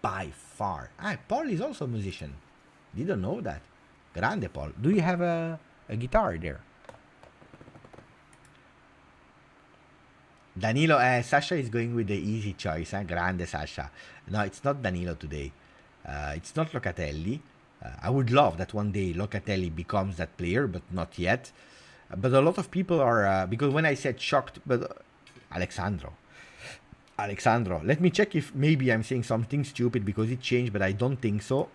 S1: By far. Paul is also a musician. Didn't know that. Grande, Paul. Do you have a guitar there? Danilo, Sasha is going with the easy choice. Grande, Sasha. No, it's not Danilo today. It's not Locatelli. I would love that one day Locatelli becomes that player, but not yet. But a lot of people are, because when I said shocked, but Alexandro, let me check if maybe I'm saying something stupid because it changed, but I don't think so.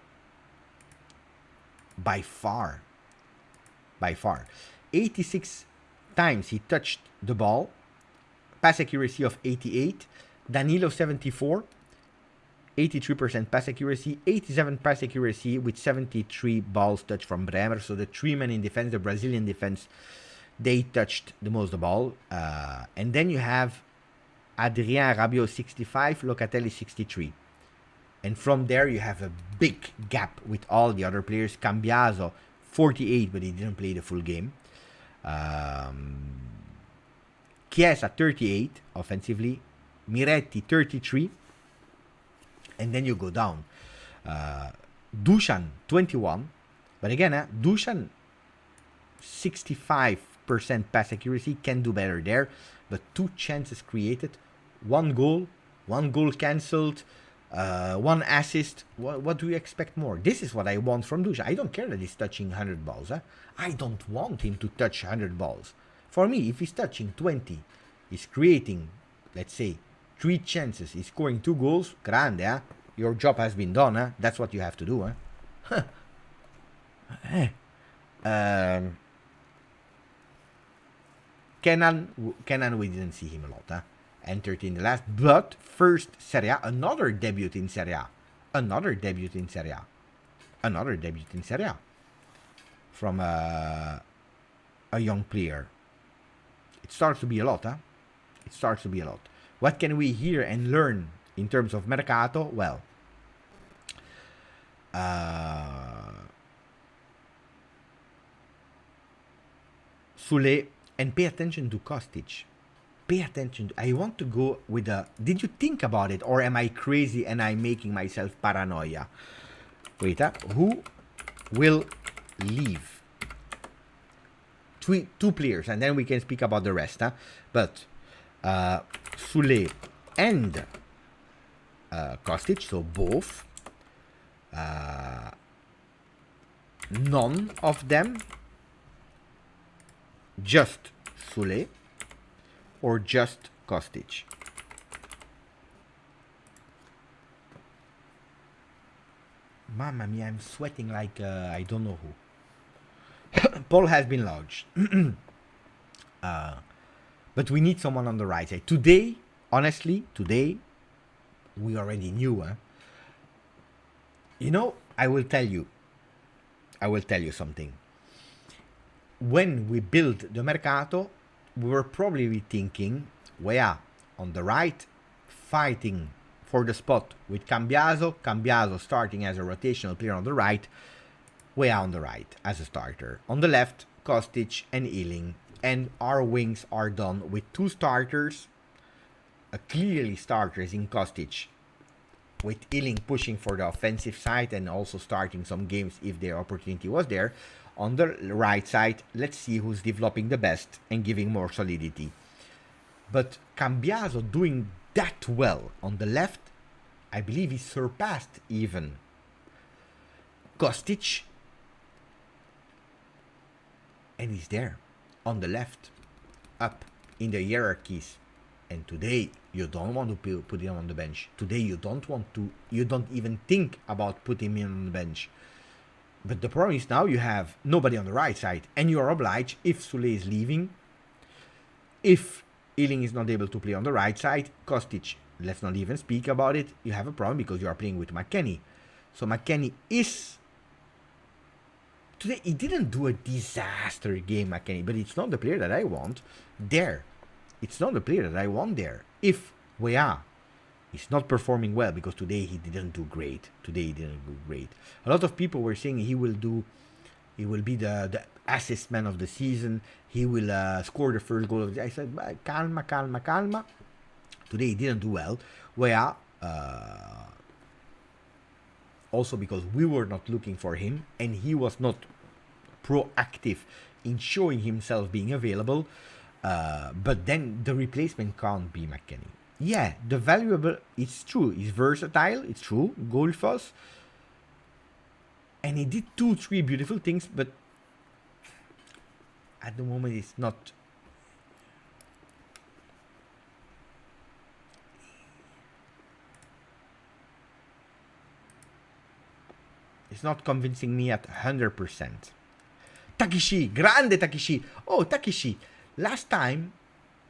S1: By far. 86 times he touched the ball, pass accuracy of 88, Danilo 74, 83% pass accuracy, 87 pass accuracy with 73 balls touched from Bremer. So the 3 men in defense, the Brazilian defense, they touched the most the ball. And then you have Adrien Rabiot 65, Locatelli 63. And from there you have a big gap with all the other players. Cambiaso 48, but he didn't play the full game. Chiesa 38 offensively, Miretti 33, and then you go down. Dushan 21, but again, Dushan 65% pass accuracy, can do better there, but 2 chances created, 1 goal cancelled, 1 assist. What do you expect more? This is what I want from Dushan. I don't care that he's touching 100 balls. I don't want him to touch 100 balls. For me, if he's touching 20, he's creating, let's say, 3 chances, he's scoring 2 goals, grande, your job has been done, That's what you have to do, Kenan, we didn't see him a lot, entered in the last, but first Serie A, another debut in Serie A from a young player. It starts to be a lot, What can we hear and learn in terms of Mercato, well, Sule, and pay attention to Kostic. Pay attention. I want to go with a. Did you think about it, or am I crazy and I'm making myself paranoia? Wait, who will leave? Two players, and then we can speak about the rest. But Sule and Kostic, so both. None of them. Just Sule or just Kostic. Mamma mia, I'm sweating like I don't know who. Poll has been lodged. But we need someone on the right side. Today, honestly, we already knew. You know, I will tell you something. When we built the Mercato, we were probably thinking, where on the right, fighting for the spot with Cambiaso starting as a rotational player on the right, where on the right as a starter. On the left, Kostic and Ealing, and our wings are done with two starters, clearly starters in Kostic, with Ealing pushing for the offensive side and also starting some games if their opportunity was there. On the right side, let's see who's developing the best and giving more solidity. But Cambiaso doing that well on the left, I believe he surpassed even Kostic. And he's there on the left, up in the hierarchies. And today, you don't want to put him on the bench. Today, you don't even think about putting him on the bench. But the problem is now you have nobody on the right side, and you are obliged, if Sule is leaving, if Ealing is not able to play on the right side, Kostic, let's not even speak about it, you have a problem because you are playing with McKinney. So McKinney is... Today, he didn't do a disaster game, McKinney, but it's not the player that I want there. It's not the player that I want there. If Weah is not performing well, because today he didn't do great. A lot of people were saying he will be the assist man of the season. He will score the first goal of the... I said, calma. Today he didn't do well. Weah, also because we were not looking for him, and he was not proactive in showing himself being available. But then the replacement can't be McKinney. Yeah, the valuable, it's true. He's versatile, it's true. Goalfuss. And he did 2-3 beautiful things, but at the moment it's not... It's not convincing me at 100%. Takashi, grande Takashi. Oh, Takashi, last time,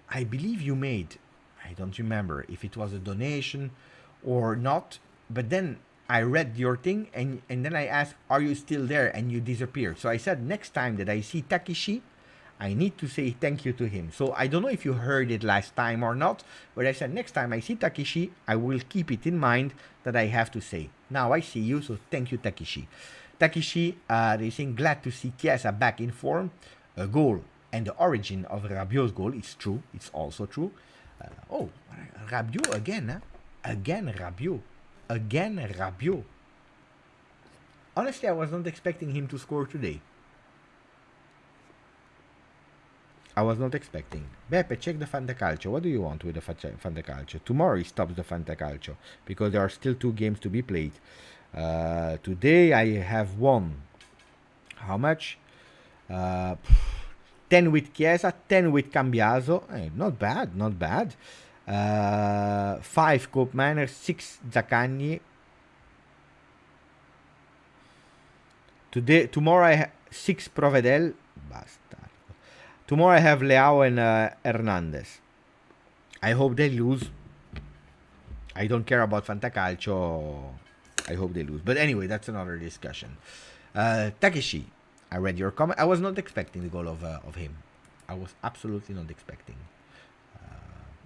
S1: I believe you made... I don't remember if it was a donation or not, but then I read your thing and then I asked, are you still there? And you disappeared. So I said, next time that I see Takashi, I need to say thank you to him. So I don't know if you heard it last time or not, but I said, next time I see Takashi, I will keep it in mind that I have to say. Now I see you, so thank you, Takashi. Takashi, they saying, glad to see Chiesa back in form. A goal and the origin of Rabiot's goal is true. It's also true. Rabiot again, huh? Again Rabiot. Honestly, I was not expecting him to score today. I was not expecting. Beppe, check the Fantacalcio. What do you want with the Fantacalcio? Tomorrow he stops the Fantacalcio because there are still 2 games to be played. Today I have won. How much? 10 with Chiesa, 10 with Cambiaso. Not bad. 5 Cope Miner, 6 Zaccagni. Tomorrow I have 6 Provedel. Basta. Tomorrow I have Leao and Hernandez. I hope they lose. I don't care about Fantacalcio. I hope they lose. But anyway, that's another discussion. Takashi, I read your comment. I was not expecting the goal of him. I was absolutely not expecting.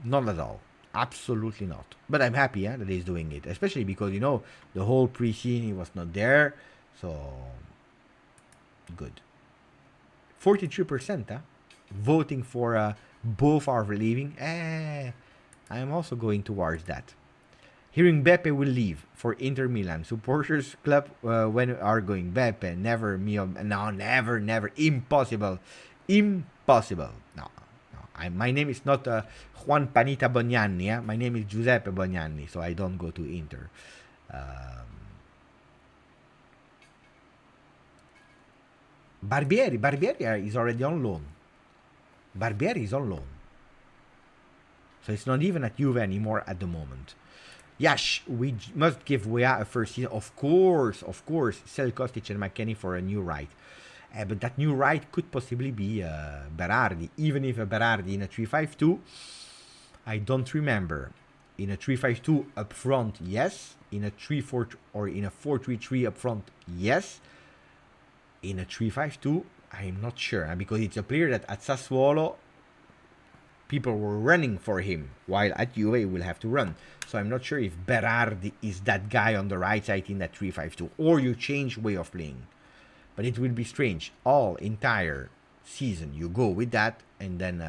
S1: Not at all. Absolutely not. But I'm happy that he's doing it, especially because the whole preseason he was not there, so good. 43%, voting for both are leaving. I'm also going towards that. Hearing Beppe will leave for Inter Milan. Supporters club when are going Beppe. Never me. No, never, never. Impossible. Impossible. No. My name is not Juan Panita Bognanni. My name is Giuseppe Bognanni, so I don't go to Inter. Barbieri is already on loan. Barbieri is on loan. So it's not even at Juve anymore at the moment. Yes, we must give Wea a first season. Of course. Sell Kostic and McKinney for a new right. But that new right could possibly be Berardi. Even if a Berardi in a 3-5-2, I don't remember. In a 3-5-2 up front, yes. In a 3-4 or in a 4-3-3 up front, yes. In a 3-5-2, I'm not sure. Because it's a player that at Sassuolo, people were running for him, while at Juve he will have to run. So I'm not sure if Berardi is that guy on the right side in that 3-5-2, or you change way of playing. But it will be strange. All entire season you go with that, and then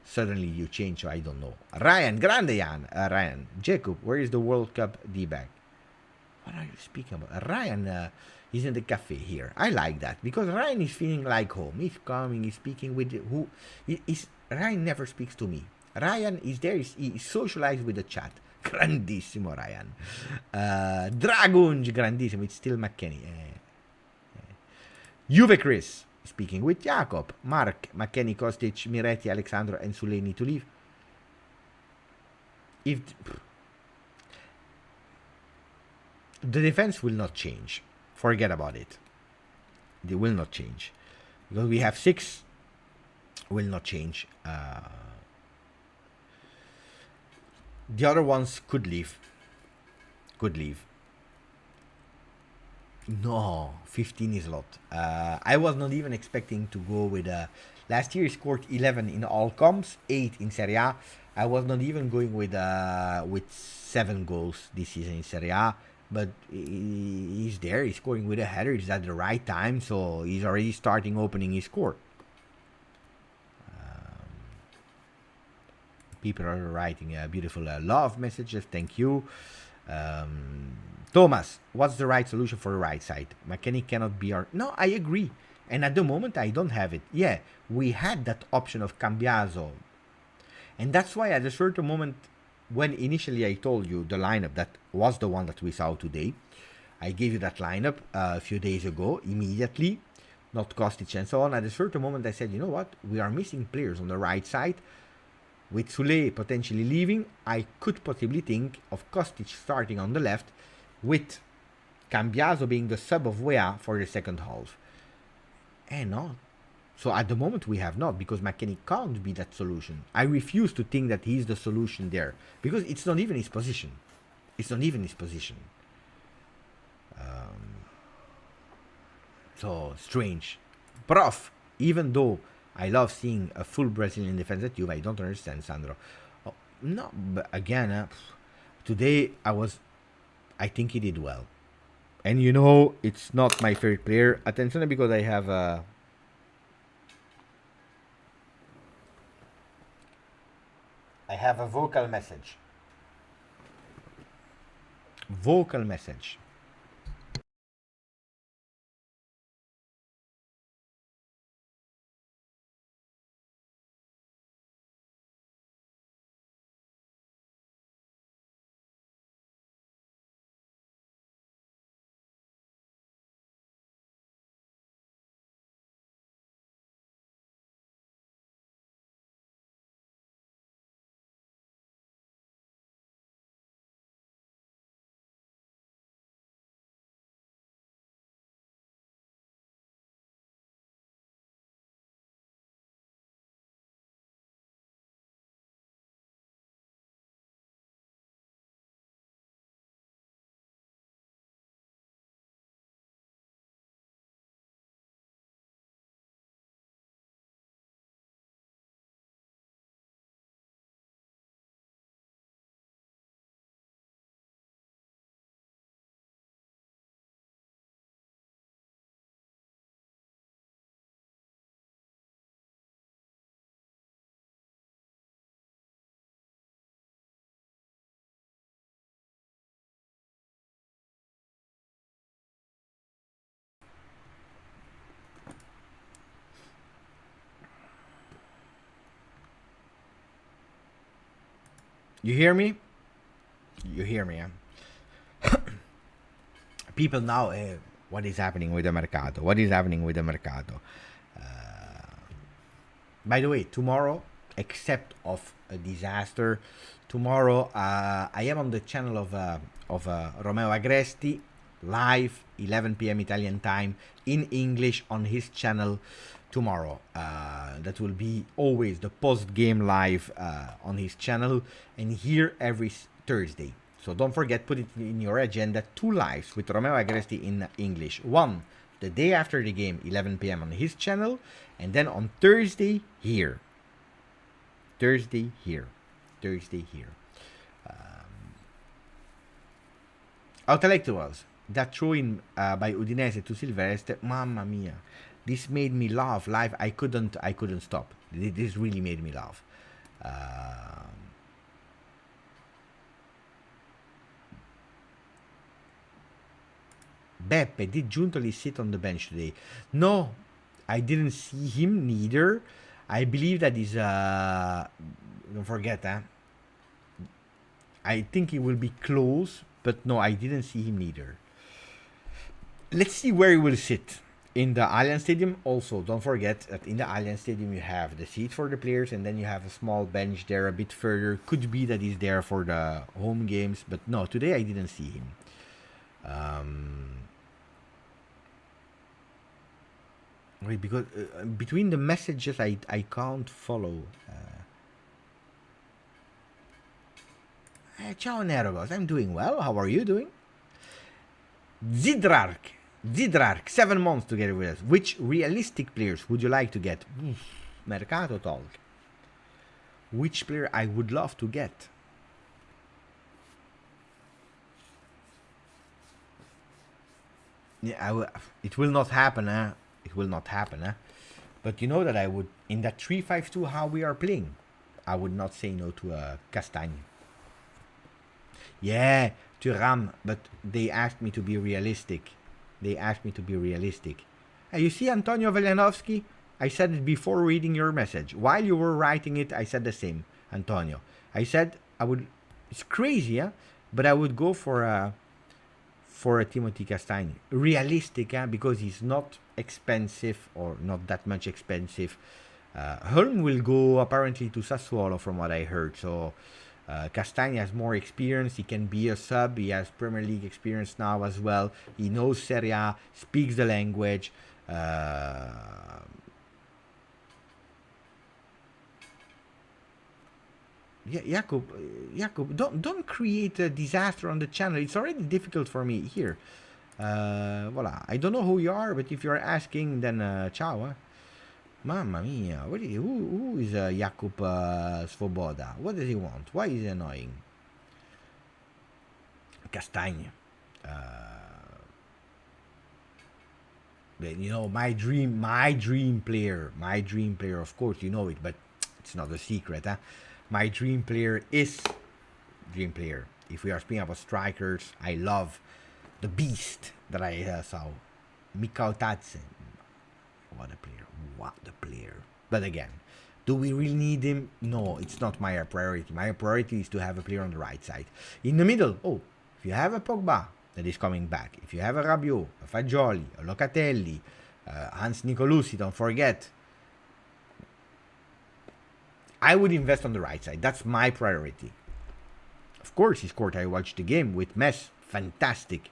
S1: suddenly you change. So I don't know. Ryan, grande Ryan. Jacob, where is the World Cup D-bag? What are you speaking about? Ryan is in the cafe here. I like that because Ryan is feeling like home. He's coming. He's speaking with who? Ryan never speaks to me. Ryan is there. He socialized with the chat. Grandissimo Ryan. Dragunj, grandissimo. It's still McKinney. Juve Chris speaking with Jacob. Mark, McKinney, Kostic, Miretti, Alexandro, and Sule need to leave. If the defense will not change, forget about it. They will not change because we have 6. Will not change. The other ones could leave. No, 15 is a lot. I was not even expecting to go with last year he scored 11 in all comps, 8 in Serie A. I was not even going with 7 goals this season in Serie A, but he's there. He's scoring with a header. He's at the right time, so he's already starting opening his score. People are writing beautiful love messages. Thank you. Thomas, what's the right solution for the right side? McKinney cannot be our... No, I agree. And at the moment, I don't have it. Yeah, we had that option of Cambiaso. And that's why at a certain moment, when initially I told you the lineup that was the one that we saw today, I gave you that lineup a few days ago, immediately, not Kostic and so on. At a certain moment, I said, you know what? We are missing players on the right side. With Sule potentially leaving, I could possibly think of Kostic starting on the left, with Cambiaso being the sub of Wea for the second half. And not. So at the moment we have not, because McKinney can't be that solution. I refuse to think that he's the solution there, because it's not even his position. So strange. Prof, even though I love seeing a full Brazilian defense at Juve, I don't understand, Sandro. Oh, no, but again, today I think he did well. And it's not my favorite player. Attention, because I have a vocal message. Vocal message. You hear me? You hear me, huh? People now, what is happening with the Mercato? What is happening with the Mercato? By the way, tomorrow, except of a disaster, tomorrow I am on the channel of Romeo Agresti, live 11 p.m. Italian time in English on his channel tomorrow. That will be always the post-game live on his channel, and here every Thursday. So don't forget, put it in your agenda, 2 lives with Romeo Agresti in English. One, the day after the game, 11 p.m. on his channel, and then on Thursday, here. Thursday, here. Thursday, here. Intellectuals, that throw-in by Udinese to Silvestre, mamma mia. This made me laugh live. I couldn't stop. This really made me laugh. Beppe, did Giuntoli sit on the bench today? No, I didn't see him neither. I believe that is don't forget, I think he will be close, but no, I didn't see him neither. Let's see where he will sit. In the Allianz Stadium, also, don't forget that in the Allianz Stadium you have the seat for the players, and then you have a small bench there a bit further. Could be that he's there for the home games, but no, today I didn't see him. Wait, because between the messages I can't follow. Ciao Nerogos, I'm doing well. How are you doing? Zidrark, 7 months together with us. Which realistic players would you like to get? Mercato talk. Which player I would love to get? Yeah, it will not happen, It will not happen, But you know that I would, in that 3-5-2 how we are playing, I would not say no to Castagne. Yeah, Thuram, but they asked me to be realistic. You see Antonio Velianovsky? I said it before reading your message. While you were writing it, I said the same, Antonio. I said I would, it's crazy, but I would go for a Timothy Castagne. Realistic, because he's not expensive, or not that much expensive. Hulm will go apparently to Sassuolo from what I heard, so Castagne has more experience. He can be a sub. He has Premier League experience now as well. He knows Serie A, speaks the language. Jakub, don't create a disaster on the channel. It's already difficult for me here. Voila. I don't know who you are, but if you're asking, then ciao. Mamma mia, who is Jakub Svoboda? What does he want? Why is he annoying? Castagne. You know, my dream player, of course, you know it, but it's not a secret, My dream player is If we are speaking about strikers, I love the beast that I saw, Mikau Tatsen. What a player. But again, do we really need him? No, it's not my priority. My priority is to have a player on the right side. In the middle, if you have a Pogba that is coming back, if you have a Rabiot, a Fagioli, a Locatelli, Hans Nicolosi, don't forget, I would invest on the right side. That's my priority. Of course, he scored. I watched the game with Messi. Fantastic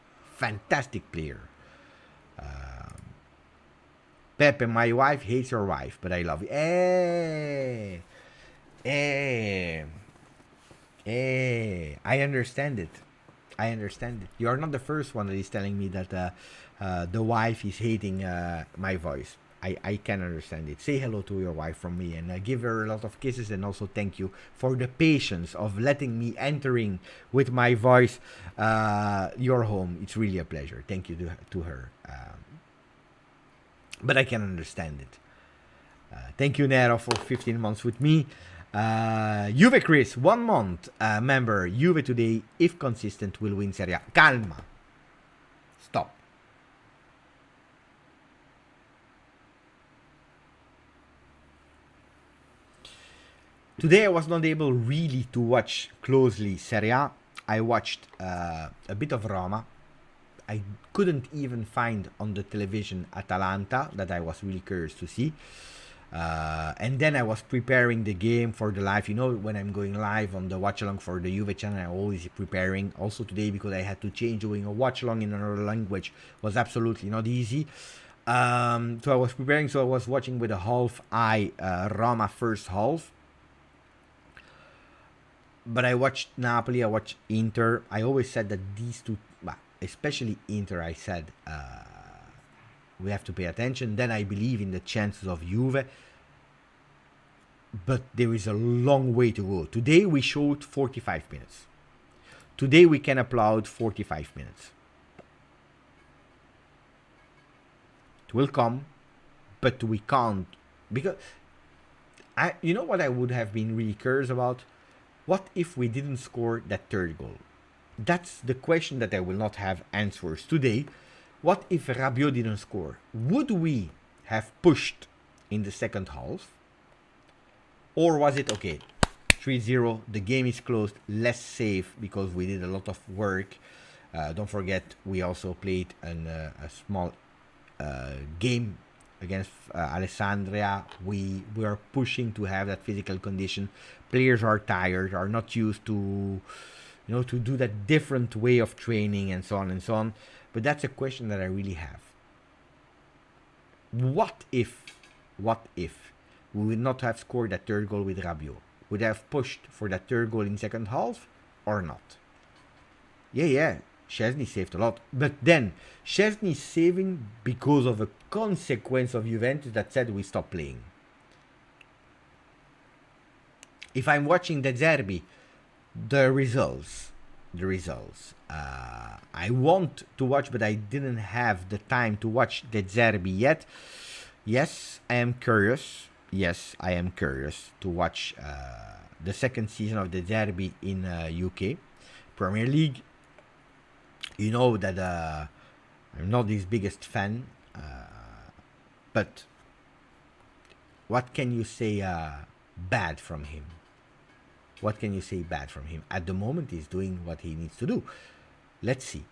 S1: player. Pepe, my wife hates your wife, but I love you. I understand it. You are not the first one that is telling me that the wife is hating my voice. I can understand it. Say hello to your wife from me, and give her a lot of kisses, and also thank you for the patience of letting me entering with my voice your home. It's really a pleasure. Thank you to her. But I can understand it. Thank you, Nero, for 15 months with me. Juve Chris, 1 month member. Juve today, if consistent, will win Serie A. Calma. Stop. Today I was not able really to watch closely Serie A. I watched a bit of Roma. I couldn't even find on the television Atalanta, that I was really curious to see. And then I was preparing the game for the live. You know, when I'm going live on the watch along for the Juve channel, I'm always preparing. Also today, because I had to change, doing a watch along in another language was absolutely not easy. So I was preparing, so I was watching with a half eye Roma first half. But I watched Napoli, I watched Inter. I always said that these two, especially Inter, I said we have to pay attention. Then I believe in the chances of Juve. But there is a long way to go. Today we showed 45 minutes. Today we can applaud 45 minutes. It will come, but we can't. Because, you know what I would have been really curious about? What if we didn't score that third goal? That's the question that I will not have answers today. What if Rabiot didn't score? Would we have pushed in the second half? Or was it, okay, 3-0, the game is closed, less safe because we did a lot of work. Don't forget, we also played a small game against Alessandria. We were pushing to have that physical condition. Players are tired, are not used to, to do that different way of training and so on and so on. But that's a question that I really have. What if we would not have scored that third goal with Rabiot? Would have pushed for that third goal in second half or not? Yeah. Szczesny saved a lot. But then, Szczesny saving because of a consequence of Juventus that said we stop playing. If I'm watching the Derby, the results. I want to watch, but I didn't have the time to watch the Derby yet. Yes, I am curious. To watch the second season of the Derby in UK Premier League. You know that I'm not his biggest fan, but what can you say bad from him? At the moment, he's doing what he needs to do. Let's see.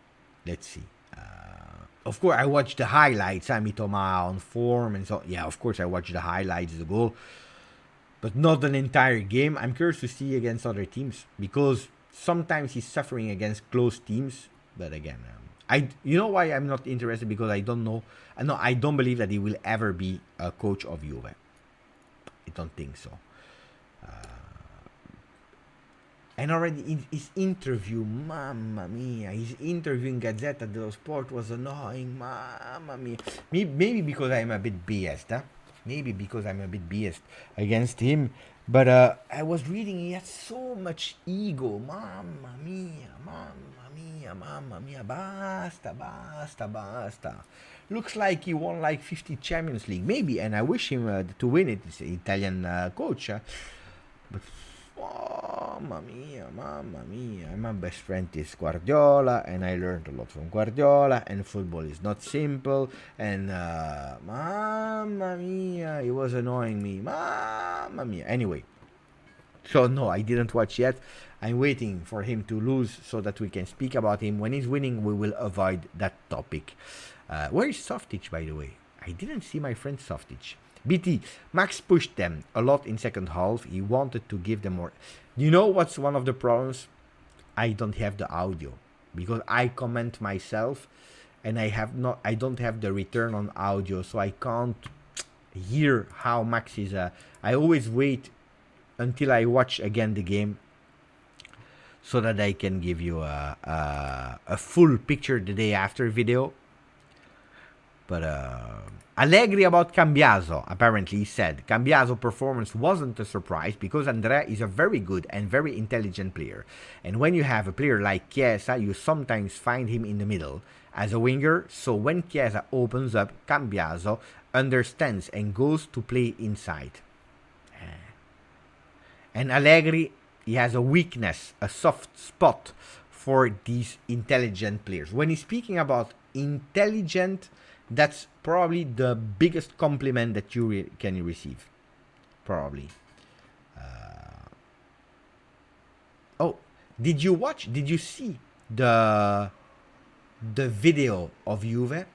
S1: Of course, I watched the highlights. Mitoma on form and so. Yeah, of course, I watched the highlights, the goal, but not an entire game. I'm curious to see against other teams because sometimes he's suffering against close teams. But again, you know why I'm not interested? Because I don't know. I don't believe that he will ever be a coach of Juve. I don't think so. And already in his interview, mamma mia, his interview in Gazzetta dello Sport was annoying, mamma mia. Maybe because I'm a bit biased, against him. But I was reading, he had so much ego, mamma mia, basta. Looks like he won like 50 Champions League, maybe, and I wish him to win it. He's an Italian coach, but mamma mia, my best friend is Guardiola, and I learned a lot from Guardiola, and football is not simple, and mamma mia, he was annoying me, mamma mia. Anyway, so no, I didn't watch yet. I'm waiting for him to lose so that we can speak about him. When he's winning, we will avoid that topic. Where is Softic, by the way? I didn't see my friend Softic. BT, Max pushed them a lot in second half. He wanted to give them more. You know what's one of the problems? I don't have the audio because I comment myself and I don't have the return on audio, so I can't hear how Max is. I always wait until I watch again the game so that I can give you a full picture the day after video. But Allegri about Cambiaso, apparently he said, Cambiaso's performance wasn't a surprise because Andrea is a very good and very intelligent player. And when you have a player like Chiesa, you sometimes find him in the middle as a winger. So when Chiesa opens up, Cambiaso understands and goes to play inside. And Allegri, he has a weakness, a soft spot for these intelligent players. When he's speaking about intelligent, that's probably the biggest compliment that you can receive. Probably. Did you watch? Did you see the video of Juve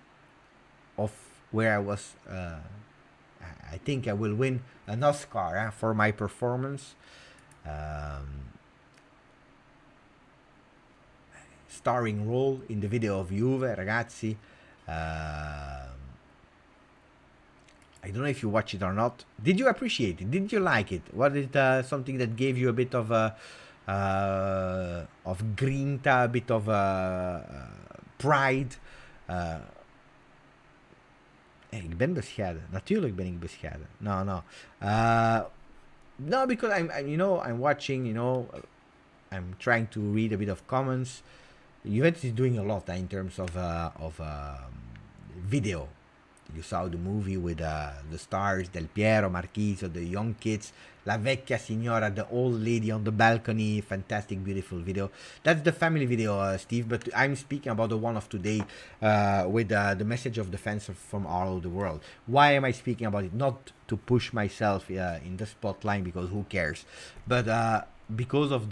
S1: of where I was? I think I will win an Oscar for my performance. Starring role in the video of Juve, ragazzi. I don't know if you watch it or not. Did you appreciate it? Did you like it? Was it something that gave you a bit of grinta, a bit of pride? Ik ben bescheiden. Natuurlijk ben ik bescheiden. No. No, because I'm watching, I'm trying to read a bit of comments. Juventus is doing a lot in terms of video. You saw the movie with the stars, Del Piero, Marchisio, the young kids, La Vecchia Signora, the old lady on the balcony. Fantastic, beautiful video. That's the family video, Steve, but I'm speaking about the one of today with the message of the fans from all over the world. Why am I speaking about it? Not to push myself in the spotlight, because who cares, but because of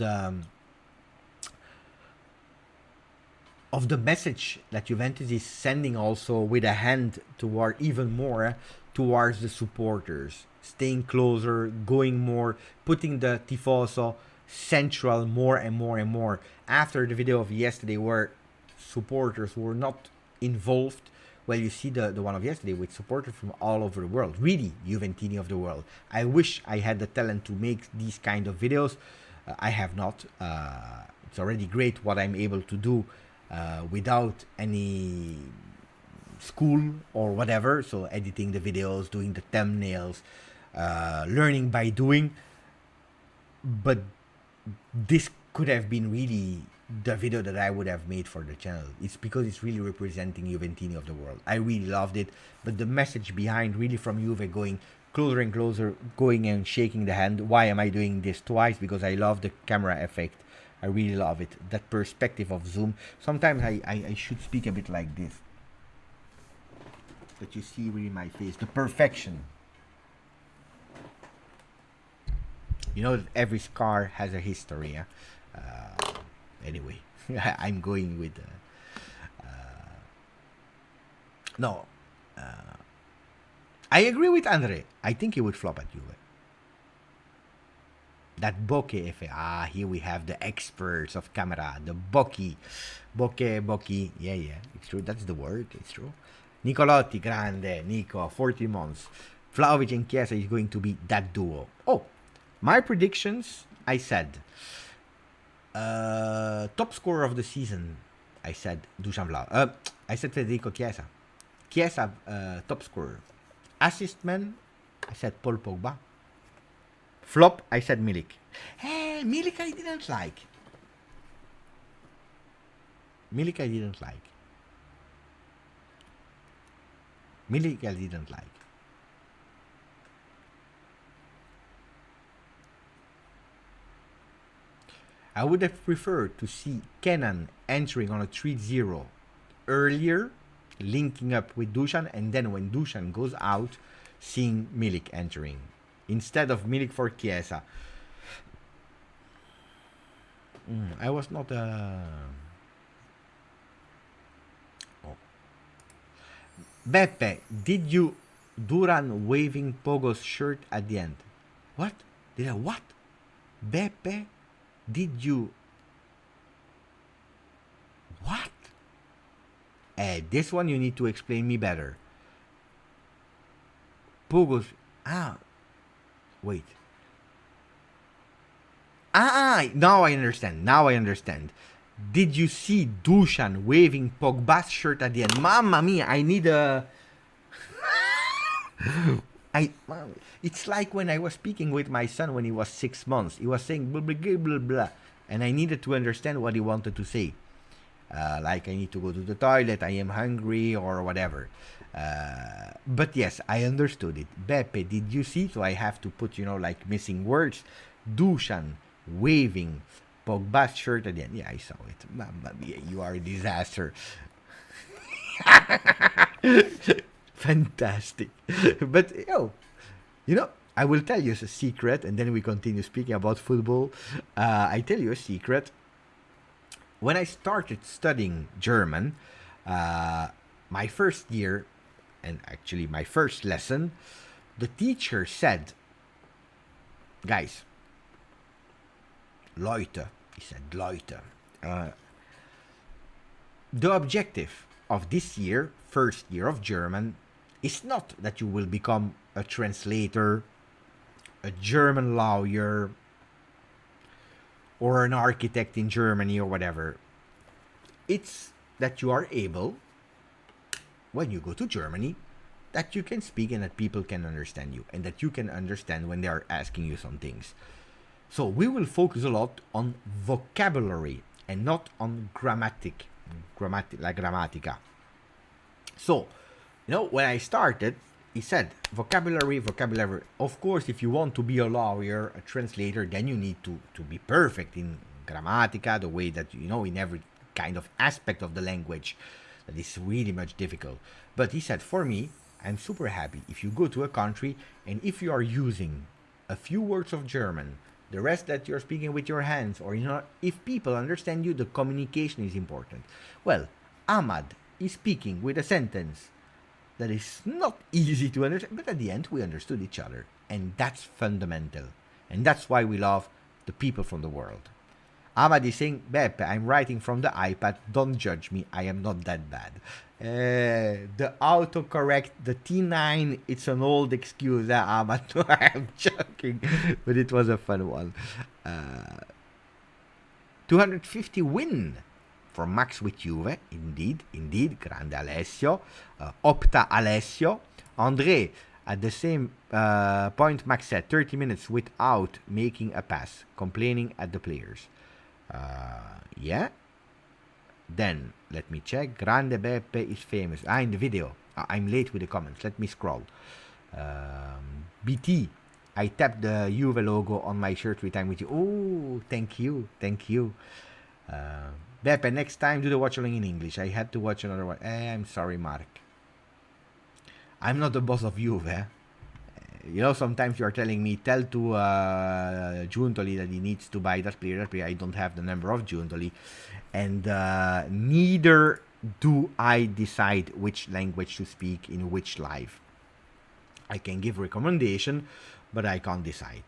S1: the message that Juventus is sending, also with a hand toward even more towards the supporters, staying closer, going more, putting the tifoso central more and more and more. After the video of yesterday where supporters were not involved, well, you see the one of yesterday with supporters from all over the world, really Juventini of the world. I wish I had the talent to make these kind of videos. I have not. It's already great what I'm able to do without any school or whatever. So editing the videos, doing the thumbnails, learning by doing. But this could have been really the video that I would have made for the channel. It's because it's really representing Juventini of the world. I really loved it. But the message behind, really from Juve, going closer and closer, going and shaking the hand. Why am I doing this twice? Because I love the camera effect. I really love it. That perspective of zoom. Sometimes I should speak a bit like this. But you see really my face. The perfection. You know that every scar has a history. Anyway, I'm going with... no. I agree with Andre. I think he would flop at Juve. That bokeh effect. Here we have the experts of camera. The bokeh. Bokeh. Yeah. It's true. That's the word. It's true. Nicolotti, grande. Nico, 40 months. Vlahovic and Chiesa is going to be that duo. Oh, my predictions, I said. Top scorer of the season, I said Dushan Vlahovic. I said Federico Chiesa. Chiesa, top scorer. Assist man, I said Paul Pogba. Flop, I said Milik. Hey, Milik I didn't like. Milik I didn't like. I would have preferred to see Kenan entering on a 3-0 earlier, linking up with Dushan, and then when Dushan goes out, seeing Milik entering instead of Milik for Chiesa. I was not Beppe, did you Duran waving Pogo's shirt at the end? What? Did I what? Beppe, did you what? This one you need to explain me better. Pogo's wait. Now I understand. Did you see Dushan waving Pogba's shirt at the end? Mamma mia, I need a... It's like when I was speaking with my son when he was 6 months. He was saying blah, blah, blah, blah, blah. And I needed to understand what he wanted to say. Like I need to go to the toilet, I am hungry, or whatever. But yes, I understood it. Beppe, did you see? So I have to put, like missing words. Dushan waving Pogba's shirt at the end. Yeah, I saw it. Mamma mia, you are a disaster. Fantastic. But, I will tell you a secret, and then we continue speaking about football. I tell you a secret. when I started studying German, my first year, and actually my first lesson, the teacher said, guys, Leute, he said, Leute, the objective of this year, first year of German, is not that you will become a translator, a German lawyer, or an architect in Germany or whatever. It's that you are able, when you go to Germany, that you can speak and that people can understand you, and that you can understand when they are asking you some things. So we will focus a lot on vocabulary and not on grammatica. So, when I started, he said vocabulary. Of course, if you want to be a lawyer, a translator, then you need to be perfect in grammatica, the way that in every kind of aspect of the language. That is really much difficult. But he said, for me, I'm super happy if you go to a country and if you are using a few words of German, the rest that you're speaking with your hands, or if people understand you, the communication is important. Well, Ahmad is speaking with a sentence that is not easy to understand, but at the end we understood each other, and that's fundamental, and that's why we love the people from the world. Ahmad is saying, Beppe, I'm writing from the iPad, don't judge me, I am not that bad. The autocorrect, the T9, it's an old excuse, Ahmad. I'm joking, but it was a fun one. 250 win for Max with Juve, indeed, grande Alessio. Opta Alessio. André, at the same point Max said, 30 minutes without making a pass, complaining at the players. Yeah. Then, let me check. Grande Beppe is famous. In the video. I'm late with the comments. Let me scroll. BT. I tapped the Juve logo on my shirt 3 times with you. Oh, thank you. Beppe, next time do the watch along in English. I had to watch another one. I'm sorry, Mark. I'm not the boss of Juve. Sometimes you are telling me, tell to Giuntoli that he needs to buy that player. I don't have the number of Giuntoli. And neither do I decide which language to speak in which live. I can give recommendation, but I can't decide.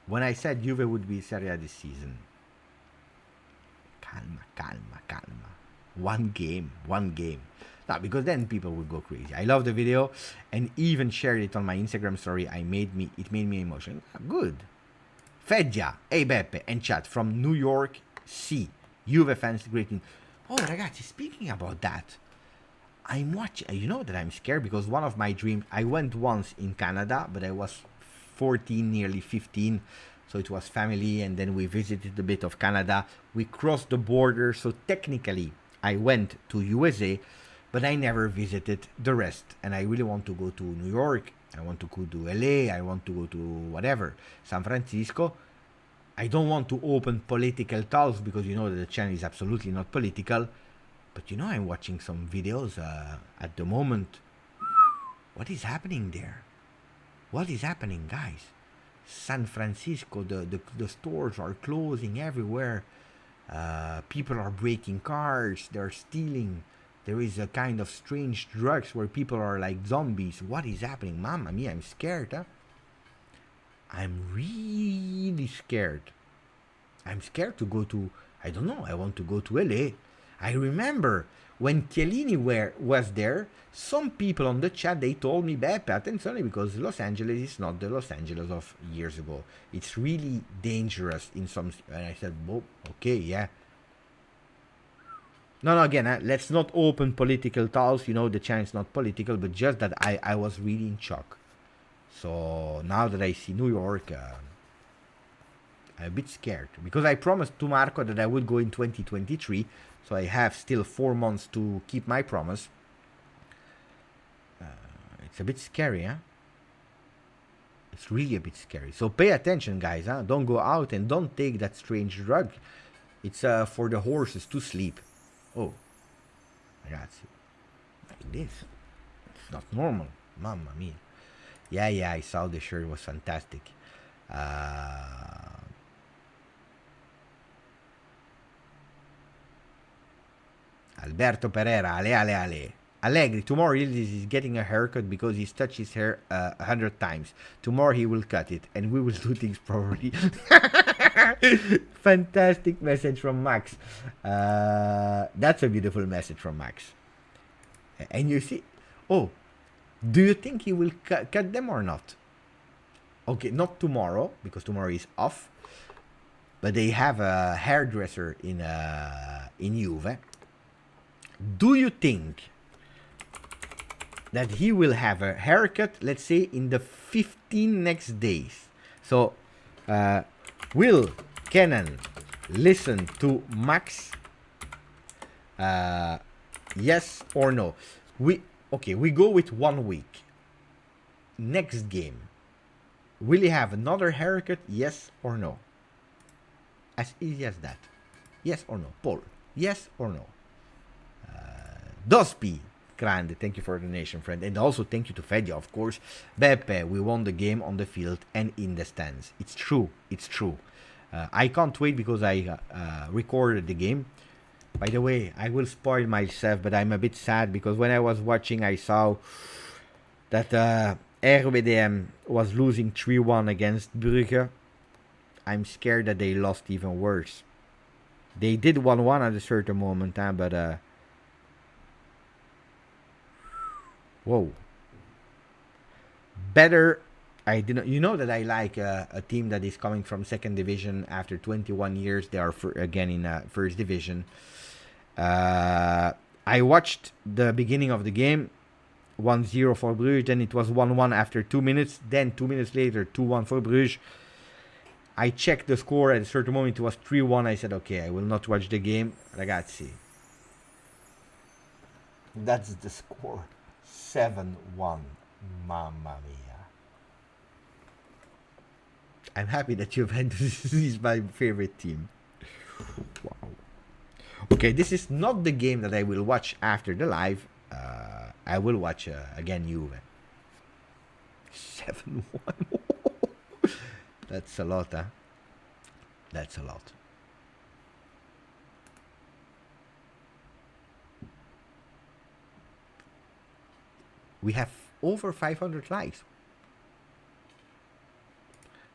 S1: When I said Juve would be Serie this season, calma. One game. No, because then people would go crazy. I love the video and even shared it on my Instagram story. It made me emotional. Good. Fedja, hey Beppe, and chat from New York C. Juve fans greeting. Oh, ragazzi, speaking about that, I'm watching. You know that I'm scared because one of my dreams. I went once in Canada, but I was 14, nearly 15. So it was family, and then we visited a bit of Canada. We crossed the border, so technically I went to USA, but I never visited the rest. And I really want to go to New York. I want to go to LA. I want to go to whatever, San Francisco. I don't want to open political talks because that the channel is absolutely not political. But I'm watching some videos at the moment. What is happening there? What is happening, guys? San Francisco, the stores are closing everywhere. People are breaking cars. They're stealing. There is a kind of strange drugs where people are like zombies. What is happening? Mamma mia, I'm scared, huh? I'm really scared. I'm scared to go to, I don't know, I want to go to LA. I remember when Chiellini was there, some people on the chat, they told me, Beppe, attenzione, because Los Angeles is not the Los Angeles of years ago. It's really dangerous in some, and I said, oh, okay, yeah. No, again, let's not open political talks. The channel is not political, but just that I was really in shock. So now that I see New York, I'm a bit scared. Because I promised to Marco that I would go in 2023. So I have still 4 months to keep my promise. It's a bit scary, huh? It's really a bit scary. So pay attention, guys, huh? Don't go out and don't take that strange drug. It's for the horses to sleep. Oh, ragazzi, like this. It's not normal. Mamma mia. Yeah, I saw the shirt. It was fantastic. Alberto Pereira, ale. Allegri, tomorrow he's getting a haircut because he's touched his hair 100 times. Tomorrow he will cut it and we will do things properly. Fantastic message from Max. That's a beautiful message from Max. And you see, oh, do you think he will cut them or not? Okay, not tomorrow because tomorrow is off. But they have a hairdresser in Juve. Do you think that he will have a haircut, let's say, in the 15 next days? So, will Kenan listen to Max? Yes or no? We go with 1 week. Next game, will he have another haircut? Yes or no? As easy as that. Yes or no? Paul, yes or no? Dospi, grande, thank you for the donation, friend. And also thank you to Fedja, of course. Beppe, we won the game on the field and in the stands. It's true. I can't wait because I recorded the game. By the way, I will spoil myself, but I'm a bit sad because when I was watching, I saw that RWDM was losing 3-1 against Brugge. I'm scared that they lost even worse. They did 1-1 at a certain moment, but whoa. Better. I didn't. You know that I like a team that is coming from second division after 21 years. They are again in first division. I watched the beginning of the game, 1-0 for Bruges. Then it was 1-1 after 2 minutes. Then 2 minutes later, 2-1 for Bruges. I checked the score at a certain moment. It was 3-1. I said, okay, I will not watch the game. Ragazzi, that's the score. 7-1. Mamma mia. I'm happy that Juventus is my favorite team. Wow. Okay, this is not the game that I will watch after the live. I will watch again Juve. 7-1. That's a lot, huh? That's a lot. We have over 500 likes.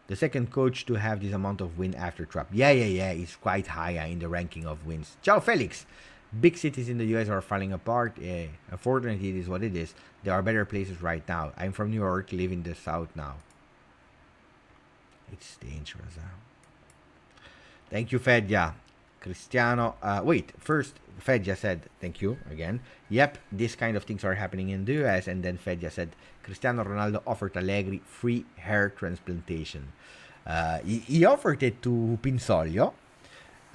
S1: The second coach to have this amount of win after Trap. Yeah. He's quite high in the ranking of wins. Ciao, Felix. Big cities in the US are falling apart. Unfortunately, it is what it is. There are better places right now. I'm from New York, live in the South now. It's dangerous, huh? Thank you, Fedja. Cristiano. Wait, first, Fedja said, thank you again. Yep, this kind of things are happening in the US. And then Fedja said, Cristiano Ronaldo offered Allegri free hair transplantation. He offered it to Pinsoglio.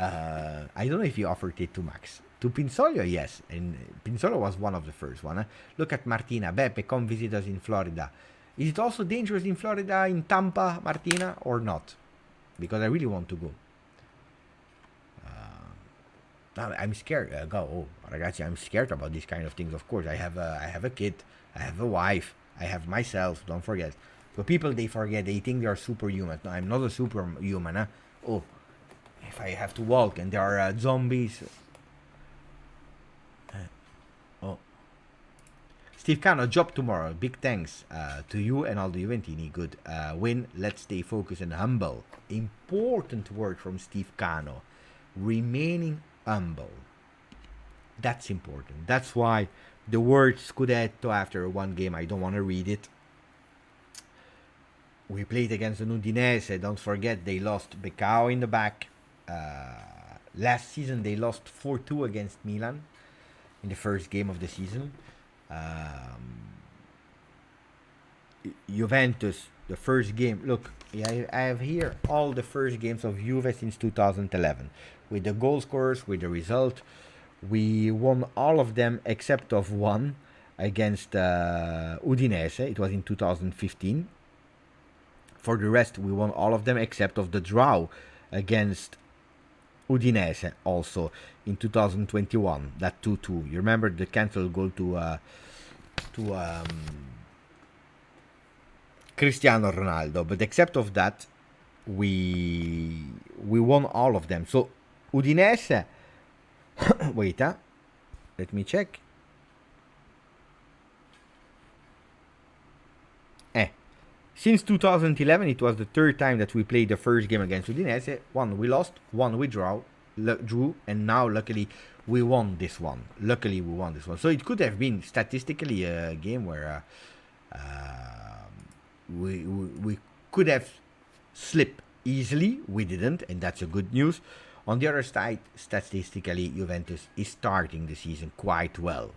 S1: I don't know if he offered it to Max. To Pinsoglio, yes. And Pinsoglio was one of the first one. Huh? Look at Martina. Beppe, come visit us in Florida. Is it also dangerous in Florida, in Tampa, Martina, or not? Because I really want to go. I'm scared. Ragazzi, I'm scared about these kind of things. Of course, I have a kid, I have a wife, I have myself. Don't forget. But people, they forget. They think they are superhuman. No, I'm not a superhuman. Huh? Oh, if I have to walk and there are zombies. Steve Cano, job tomorrow. Big thanks to you and all the Juventini. Good win. Let's stay focused and humble. Important word from Steve Cano. Remaining humble. That's important. That's why the word Scudetto after one game, I don't want to read it. We played against the Udinese. Don't forget, they lost Becao in the back. Last season, they lost 4-2 against Milan in the first game of the season. Juventus, the first game. Look, I have here all the first games of Juve since 2011. With the goal scorers, with the result. We won all of them except of one against Udinese. It was in 2015. For the rest, we won all of them except of the draw against Udinese also in 2021. That 2-2. You remember the cancelled goal to Cristiano Ronaldo. But except of that, we won all of them. So Udinese, wait, let me check. Since 2011, it was the third time that we played the first game against Udinese. One we lost, one we drew, and now luckily we won this one. So it could have been statistically a game where we could have slipped easily. We didn't, and that's a good news. On the other side, statistically, Juventus is starting the season quite well.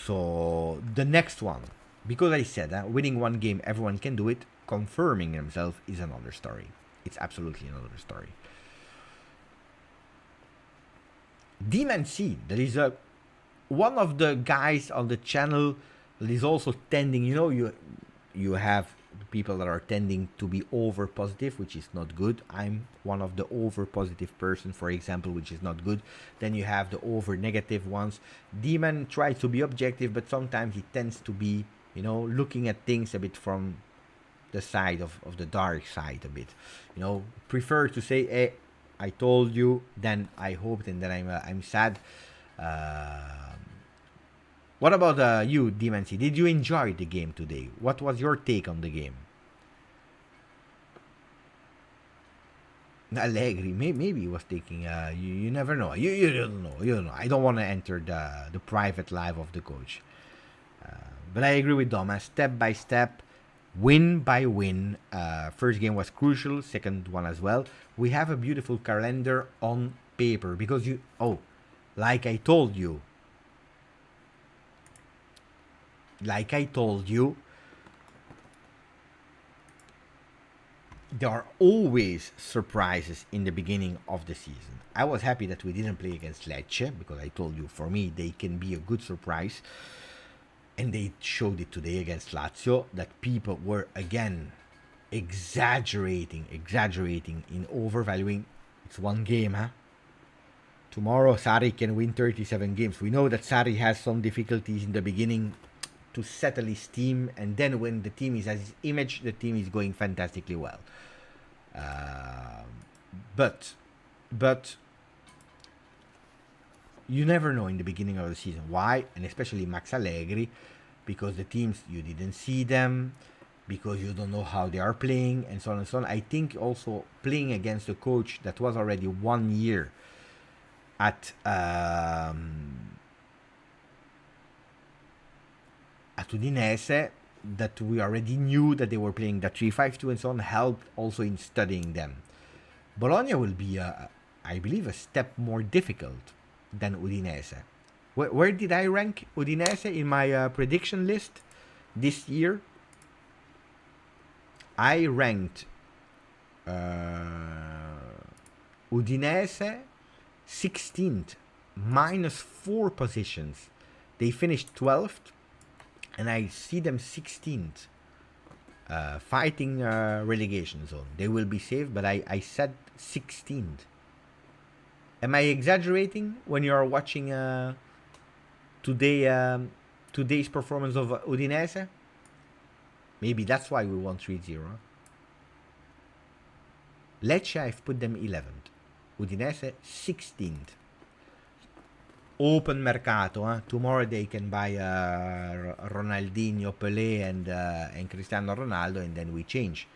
S1: So the next one, because I said winning one game, everyone can do it. Confirming themselves is another story. It's absolutely another story. Demon C, there is one of the guys on the channel that is also tending, you have people that are tending to be over positive, which is not good. I'm one of the over positive person, for example, which is not good. Then you have the over negative ones. Demon tries to be objective, but sometimes he tends to be, looking at things a bit from the side of the dark side a bit. Prefer to say, hey, I told you, then I hoped, and then I'm sad. What about you, Demon C? Did you enjoy the game today? What was your take on the game? Allegri, maybe he was taking. You never know. You don't know. You don't know. I don't want to enter the private life of the coach. But I agree with Doma. Step by step, win by win. First game was crucial. Second one as well. We have a beautiful calendar on paper because like I told you. There are always surprises in the beginning of the season. I was happy that we didn't play against Lecce because I told you, for me, they can be a good surprise. And they showed it today against Lazio, that people were again exaggerating in overvaluing. It's one game, Tomorrow Sarri can win 37 games. We know that Sarri has some difficulties in the beginning to settle his team, and then when the team is as his image, the team is going fantastically well. But you never know in the beginning of the season. Why? And especially Max Allegri, because the teams, you didn't see them, because you don't know how they are playing, and so on and so on. I think also playing against a coach that was already 1 year at Udinese, that we already knew that they were playing the 3-5-2 and so on, helped also in studying them. Bologna will be, I believe, a step more difficult than Udinese. Where did I rank Udinese in my prediction list this year? I ranked Udinese 16th, minus 4 positions. They finished 12th, and I see them 16th, fighting relegation zone. They will be safe, but I said 16th. Am I exaggerating when you are watching today's performance of Udinese? Maybe that's why we won 3-0. Lecce, I've put them 11th. Udinese, 16th. Open Mercato. Tomorrow they can buy Ronaldinho, Pelé, and Cristiano Ronaldo, and then we change.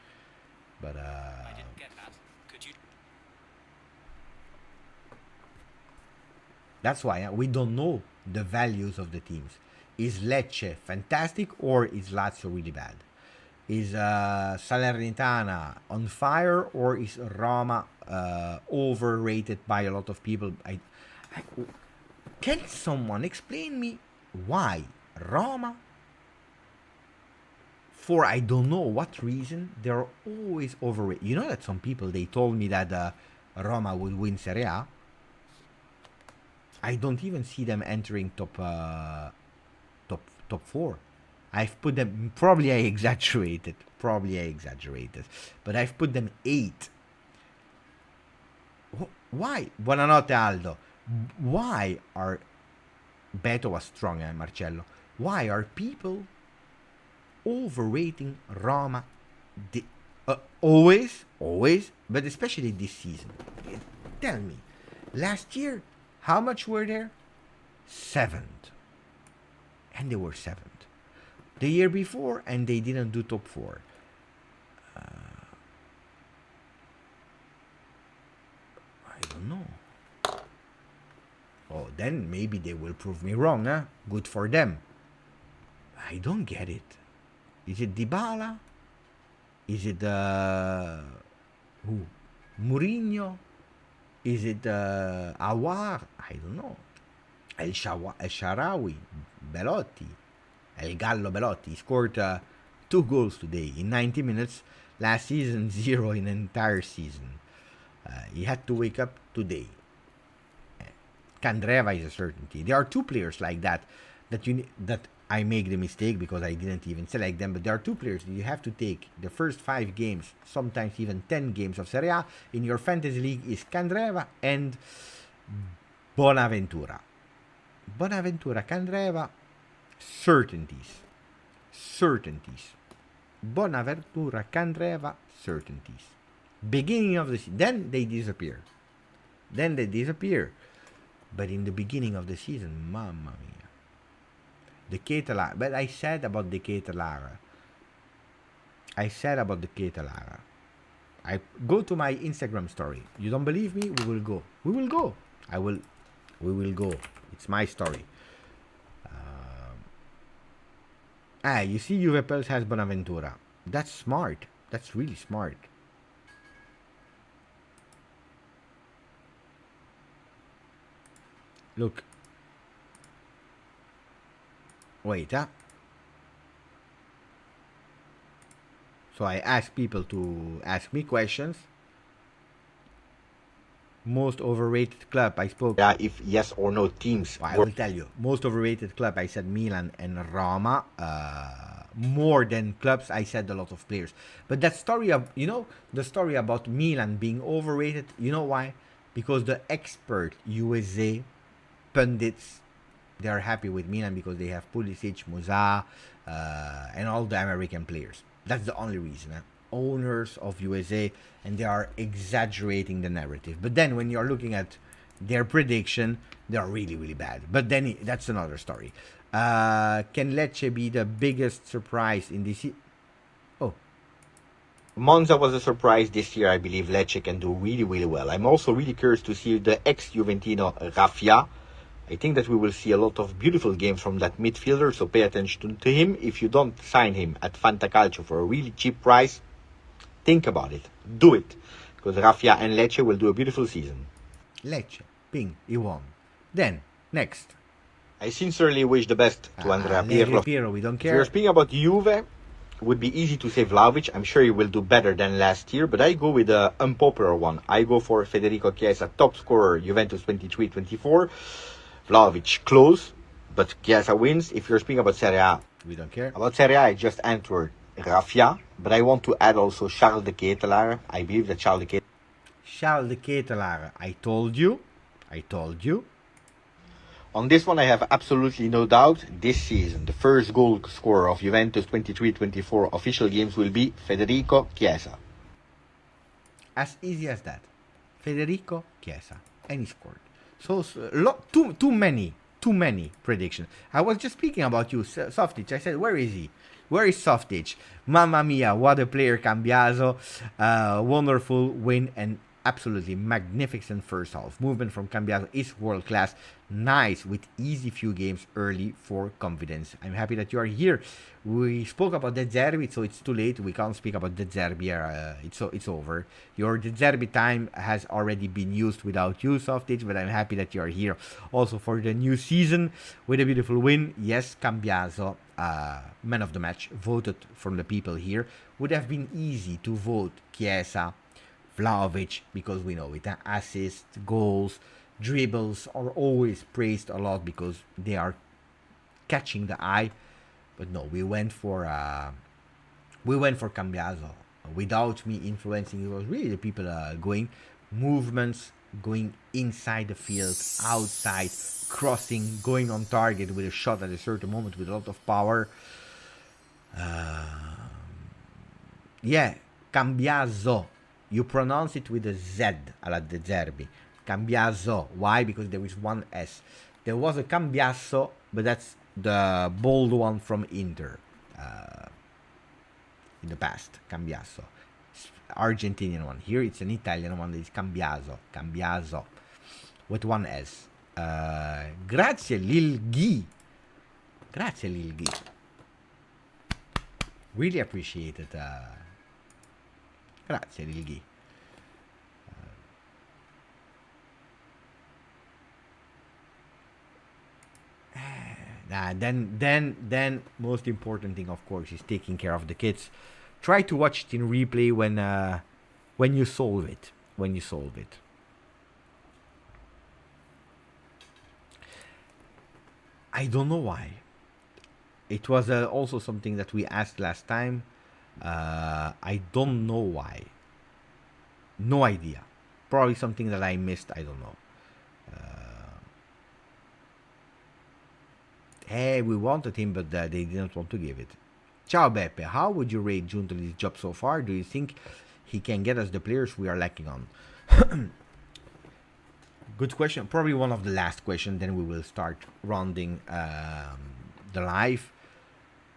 S1: But I didn't get that. Could you? That's why we don't know the values of the teams. Is Lecce fantastic, or is Lazio really bad? Is Salernitana on fire, or is Roma overrated by a lot of people? Can someone explain me why Roma, for I don't know what reason, they're always overrated? You know that some people, they told me that Roma would win Serie A. I don't even see them entering top 4. I've put them, probably I exaggerated, but I've put them 8. Why? Buonanotte, Aldo. Why are, Beto was strong, Marcello. Why are people overrating Roma Always, but especially this season. Tell me, last year, how much were there? 7th. And they were 7th. The year before, and they didn't do top 4. I don't know. Oh, then maybe they will prove me wrong, huh? Good for them. I don't get it. Is it Dybala? Is it who? Mourinho? Is it Awar? I don't know. El Sharawi, Belotti, El Gallo Belotti. He scored 2 goals today in 90 minutes. Last season, 0 in an entire season. He had to wake up today. Candreva is a certainty. There are 2 players like that that I make the mistake because I didn't even select them. But there are 2 players that you have to take the first 5 games, sometimes even 10 games of Serie A in your fantasy league is Candreva and Bonaventura. Bonaventura, Candreva, certainties. Bonaventura, Candreva, certainties. Beginning of the season, then they disappear. But in the beginning of the season, mamma mia. De Ketelaere. But I said about De Ketelaere. I go to my Instagram story. You don't believe me? We will go. We will go. It's my story. You see, Juve has Bonaventura. That's smart. That's really smart. Look. Wait, So I ask people to ask me questions. Most overrated club, I spoke. If yes or no teams. I will tell you. Most overrated club, I said Milan and Roma. More than clubs, I said a lot of players. But that story of, the story about Milan being overrated, you know why? Because the expert USA pundits, they are happy with Milan because they have Pulisic, Musa, and all the American players. That's the only reason. Owners of USA, and they are exaggerating the narrative. But then when you're looking at their prediction, they are really, really bad. But then that's another story. Can Lecce be the biggest surprise in this? Monza was a surprise this year. I believe Lecce can do really, really well. I'm also really curious to see the ex-Juventino Raffia. I think that we will see a lot of beautiful games from that midfielder, so pay attention to him. If you don't sign him at Fantacalcio for a really cheap price, think about it. Do it. Because Raffia and Lecce will do a beautiful season. Lecce, ping, he won. Then, next. I sincerely wish the best to Andrea Pirlo. We don't care. If you're speaking about Juve, it would be easy to say Vlahovic. I'm sure he will do better than last year, but I go with the unpopular one. I go for Federico Chiesa, top scorer, Juventus 23-24. Vlahovic close, but Chiesa wins. If you're speaking about Serie A, we don't care. About Serie A, I just answered Raffia, but I want to add also Charles de Ketelaere. I believe that Charles de Ketelaere, I told you. On this one, I have absolutely no doubt. This season, the first goal scorer of Juventus 23-24 official games will be Federico Chiesa. As easy as that. Federico Chiesa. And he scored. So too many predictions. I was just speaking about you, Softic. I said, where is he? Where is Softic? Mamma mia, what a player, Cambiaso. Wonderful win and absolutely magnificent first half. Movement from Cambiaso is world class. Nice with easy few games early for confidence. I'm happy that you are here. We spoke about De Zerbi, so it's too late. We can't speak about De Zerbi. It's over. Your De Zerbi time has already been used without you, Softage, but I'm happy that you are here. Also for the new season with a beautiful win. Yes, Cambiaso, man of the match, voted from the people here. Would have been easy to vote Chiesa, Vlahovic, because we know it. Assists, goals, dribbles are always praised a lot because they are catching the eye. But no, we went for Cambiaso. Without me influencing, it was really the people going movements, going inside the field, outside, crossing, going on target with a shot at a certain moment with a lot of power. Cambiaso. You pronounce it with a Z, alla De Zerbi. Cambiaso. Why? Because there is one S. There was a Cambiaso, but that's the bold one from Inter in the past. Cambiaso. Argentinian one. Here it's an Italian one. It's Cambiaso. Cambiaso. With one S. Grazie Lil Ghi. Grazie Lil Ghi. Really appreciate it. Grazie Lil Ghi. Then most important thing, of course, is taking care of the kids. Try to watch it in replay when you solve it. I don't know why. It was also something that we asked last time. I don't know why. No idea. Probably something that I missed. I don't know. Hey, we wanted him, but they didn't want to give it. Ciao Beppe, how would you rate Giuntoli's job so far? Do you think he can get us the players we are lacking on? Good question. Probably one of the last questions. Then we will start rounding the live.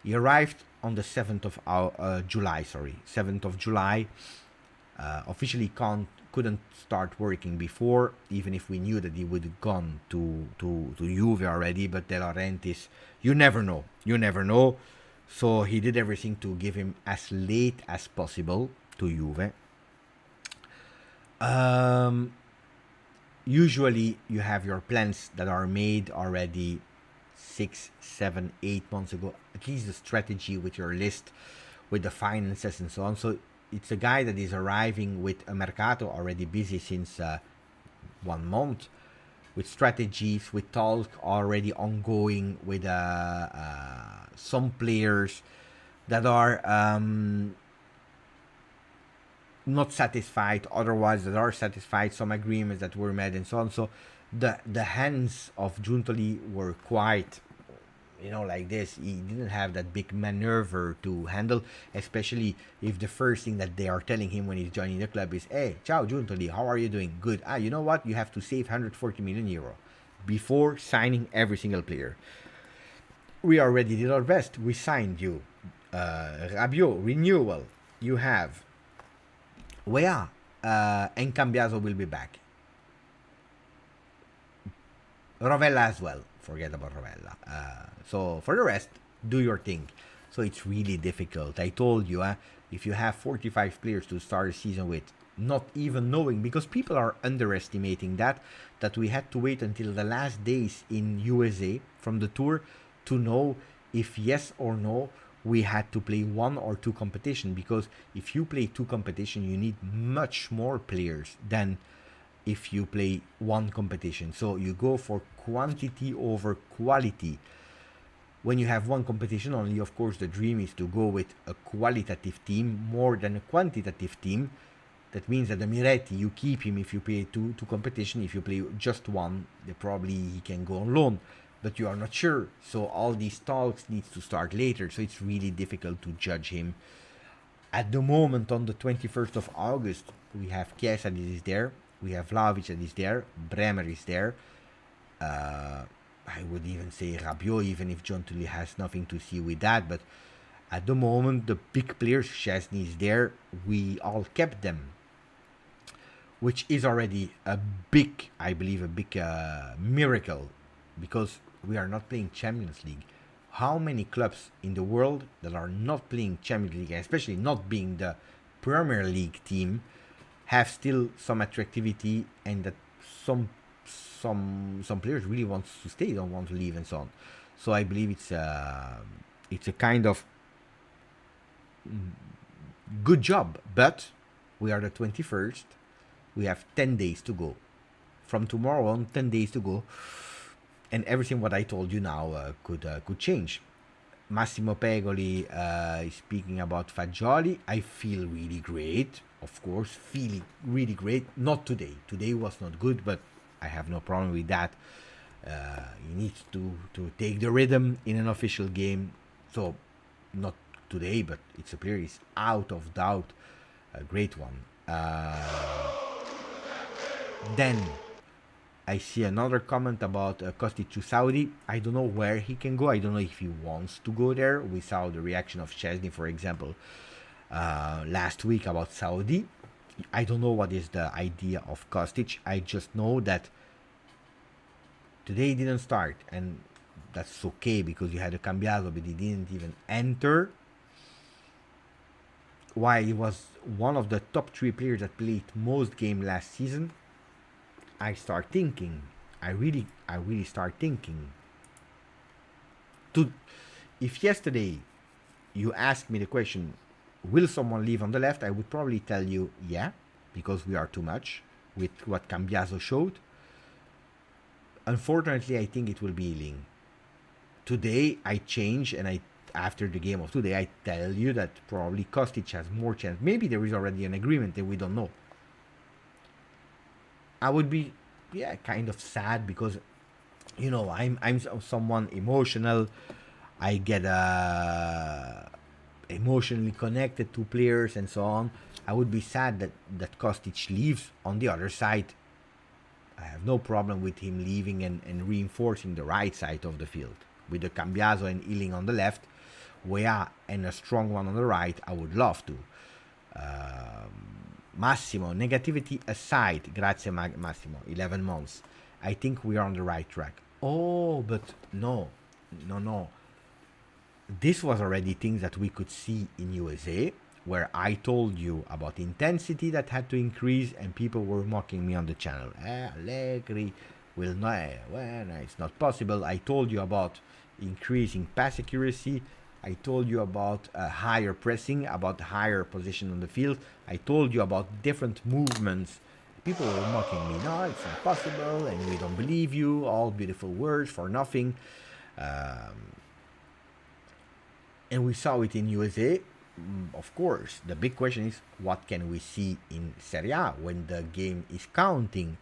S1: He arrived on the 7th of July. 7th of July. Officially couldn't start working before, even if we knew that he would have gone to Juve already. But De Laurentiis, you never know. So he did everything to give him as late as possible to Juve. Usually you have your plans that are made already 6, 7, 8 months ago. At least the strategy with your list, with the finances and so on. So it's a guy that is arriving with a Mercato already busy since 1 month, with strategies, with talk already ongoing, with some players that are not satisfied, otherwise that are satisfied, some agreements that were made and so on. So the hands of Giuntoli were quite, like this. He didn't have that big maneuver to handle, especially if the first thing that they are telling him when he's joining the club is, hey, ciao Giuntoli, how are you doing? Good. You know what? You have to save 140 million euro before signing every single player. We already did our best. We signed you. Rabiot, renewal. You have Wea, and Cambiaso will be back. Rovella as well. Forget about Rovella. So for the rest, do your thing. So it's really difficult. I told you, if you have 45 players to start a season with, not even knowing, because people are underestimating that we had to wait until the last days in USA from the tour to know if yes or no we had to play 1 or 2 competition. Because if you play 2 competition, you need much more players than if you play 1 competition. So you go for quantity over quality. When you have 1 competition only, of course the dream is to go with a qualitative team more than a quantitative team. That means that the Miretti, you keep him if you play two competition. If you play just 1, probably he can go on loan, but you are not sure. So all these talks needs to start later. So it's really difficult to judge him. At the moment, on the 21st of August, we have Chiesa that is there. We have Vlahovic that is there. Bremer is there. I would even say Rabiot, even if Giuntoli has nothing to see with that. But at the moment, the big players, Szczesny is there. We all kept them, which is already a big, I believe, a big miracle, because we are not playing Champions League. How many clubs in the world that are not playing Champions League, especially not being the Premier League team, have still some attractivity, and that some players really want to stay, don't want to leave and so on. So I believe it's a kind of good job. But we are the 21st. We have 10 days to go. From tomorrow on, 10 days to go. And everything what I told you now could change. Massimo Pegoli is speaking about Fagioli. I feel really great, of course, feeling really great. Not today. Today was not good, but I have no problem with that. He needs to take the rhythm in an official game. So, not today, but it's a player is out of doubt a great one. Then I see another comment about Kostic to Saudi. I don't know where he can go. I don't know if he wants to go there. We saw the reaction of Chesney, for example, last week about Saudi. I don't know what is the idea of Kostic. I just know that today he didn't start, and that's okay because you had a Cambiaso, but he didn't even enter. While he was one of the top 3 players that played most games last season, I start thinking. I really start thinking. If yesterday you asked me the question, will someone leave on the left? I would probably tell you, yeah, because we are too much with what Cambiaso showed. Unfortunately, I think it will be Ling. Today, I change, and after the game of today, I tell you that probably Kostic has more chance. Maybe there is already an agreement that we don't know. I would be, kind of sad because, I'm someone emotional. I get emotionally connected to players and so on. I would be sad that Kostic leaves. On the other side, I have no problem with him leaving and reinforcing the right side of the field. With the Cambiaso and Ealing on the left, Weah and a strong one on the right, I would love to. Massimo, negativity aside, grazie Massimo, 11 months. I think we are on the right track. Oh, but no. This was already things that we could see in USA, where I told you about intensity that had to increase, and people were mocking me on the channel. Allegri will not, it's not possible. I told you about increasing pass accuracy. I told you about higher pressing, about higher position on the field. I told you about different movements. People were mocking me. No, it's not possible, and we don't believe you. All beautiful words for nothing. And we saw it in USA. Of course, the big question is, what can we see in Serie A when the game is counting?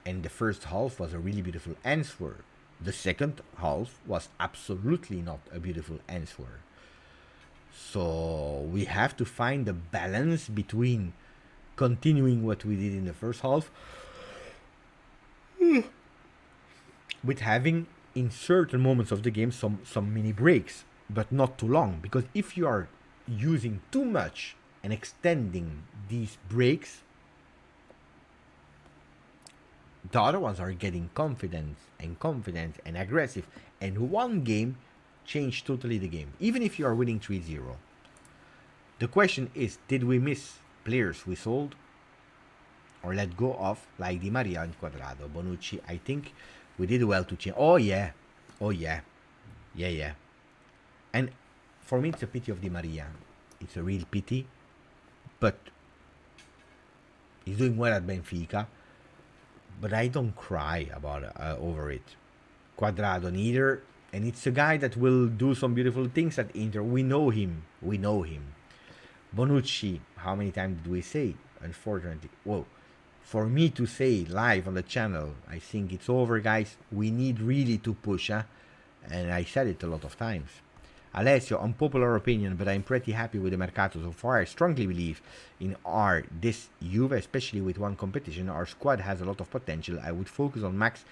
S1: And the first half was a really beautiful answer. The second half was absolutely not a beautiful answer. So we have to find the balance between continuing what we did in the first half with having, in certain moments of the game, some mini breaks, but not too long. Because if you are using too much and extending these breaks, the other ones are getting confident and aggressive, and one game changed totally the game, even if you are winning 3-0. The question is, did we miss players we sold or let go of, like Di Maria and Quadrado? Bonucci, I think we did well to change. Oh yeah. And for me, it's a pity of Di Maria. It's a real pity, but he's doing well at Benfica. But I don't cry about over it. Quadrado neither, and it's a guy that will do some beautiful things at Inter. We know him. Bonucci, how many times did we say? Unfortunately, for me to say live on the channel, I think it's over, guys. We need really to push, and I said it a lot of times. Alessio, unpopular opinion, but I'm pretty happy with the Mercato so far. I strongly believe in this Juve, especially with one competition. Our squad has a lot of potential. I would focus on Max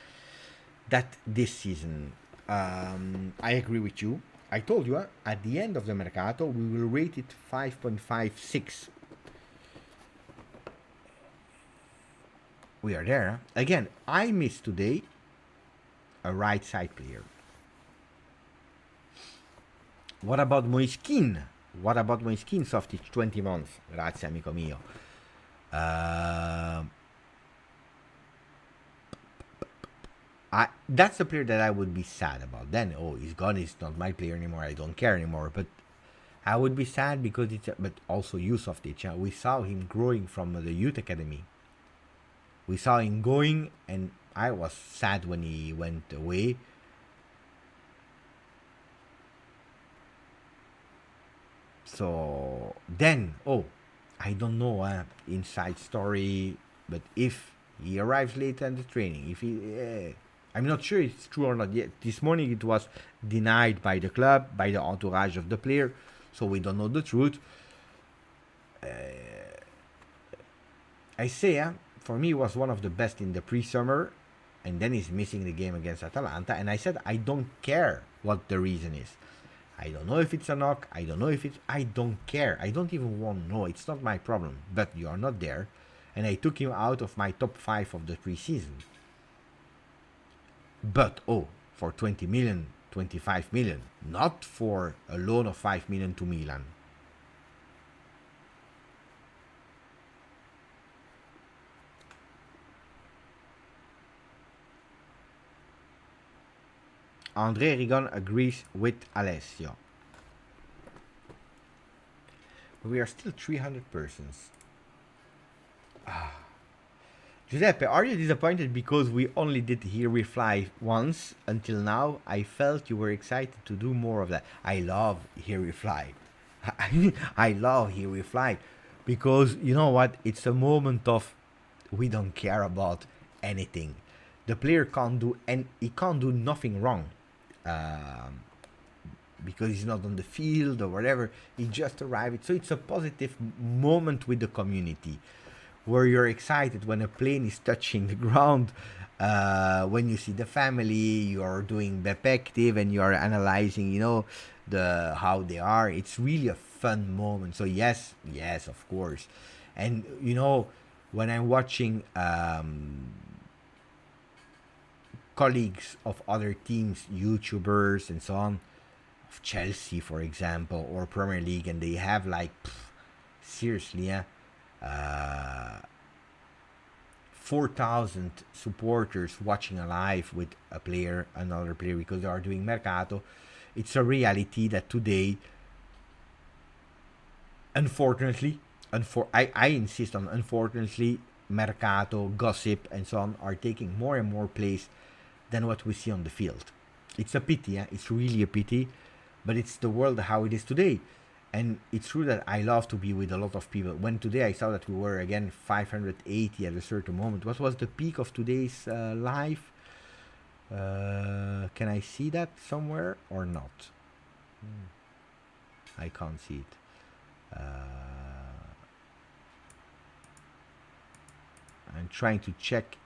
S1: that this season. I agree with you. I told you, at the end of the Mercato, we will rate it 5.56. We are there. Again, I missed today a right side player. What about Moiskin? Softic, 20 months. Grazie, amico mio. That's the player that I would be sad about. Then, he's gone. He's not my player anymore. I don't care anymore. But I would be sad because but also you, Softic. We saw him growing from the youth academy. We saw him going, and I was sad when he went away. So then, I don't know, inside story, but if he arrives late at the training, I'm not sure it's true or not yet. This morning it was denied by the club, by the entourage of the player, so we don't know the truth. I say, for me, was one of the best in the pre-summer, and then he's missing the game against Atalanta. And I said, I don't care what the reason is. I don't know if it's a knock. I don't know if it's. I don't care. I don't even want to know. It's not my problem. But you are not there, and I took him out of my top 5 of the preseason. But for 20 million, 25 million, not for a loan of 5 million to Milan. Andre Rigon agrees with Alessio. We are still 300 persons. Giuseppe, are you disappointed because we only did Here Reply once until now? I felt you were excited to do more of that. I love Here Reply. I love Here Reply because you know what? It's a moment of we don't care about anything. The player can't do and he can't do nothing wrong. Because he's not on the field or whatever, he just arrived. So it's a positive moment with the community where you're excited when a plane is touching the ground, when you see the family, you're doing Bepective and you're analyzing, the how they are. It's really a fun moment. So yes, of course. And when I'm watching colleagues of other teams, YouTubers and so on, of Chelsea, for example, or Premier League, and they have seriously, 4,000 supporters watching live with another player, because they are doing Mercato. It's a reality that today, unfortunately, I insist on unfortunately, Mercato, gossip, and so on are taking more and more place than what we see on the field. It's a pity, it's really a pity, but it's the world how it is today. And it's true that I love to be with a lot of people. When today I saw that we were again 580 at a certain moment. What was the peak of today's live? Can I see that somewhere or not? I can't see it. I'm trying to check.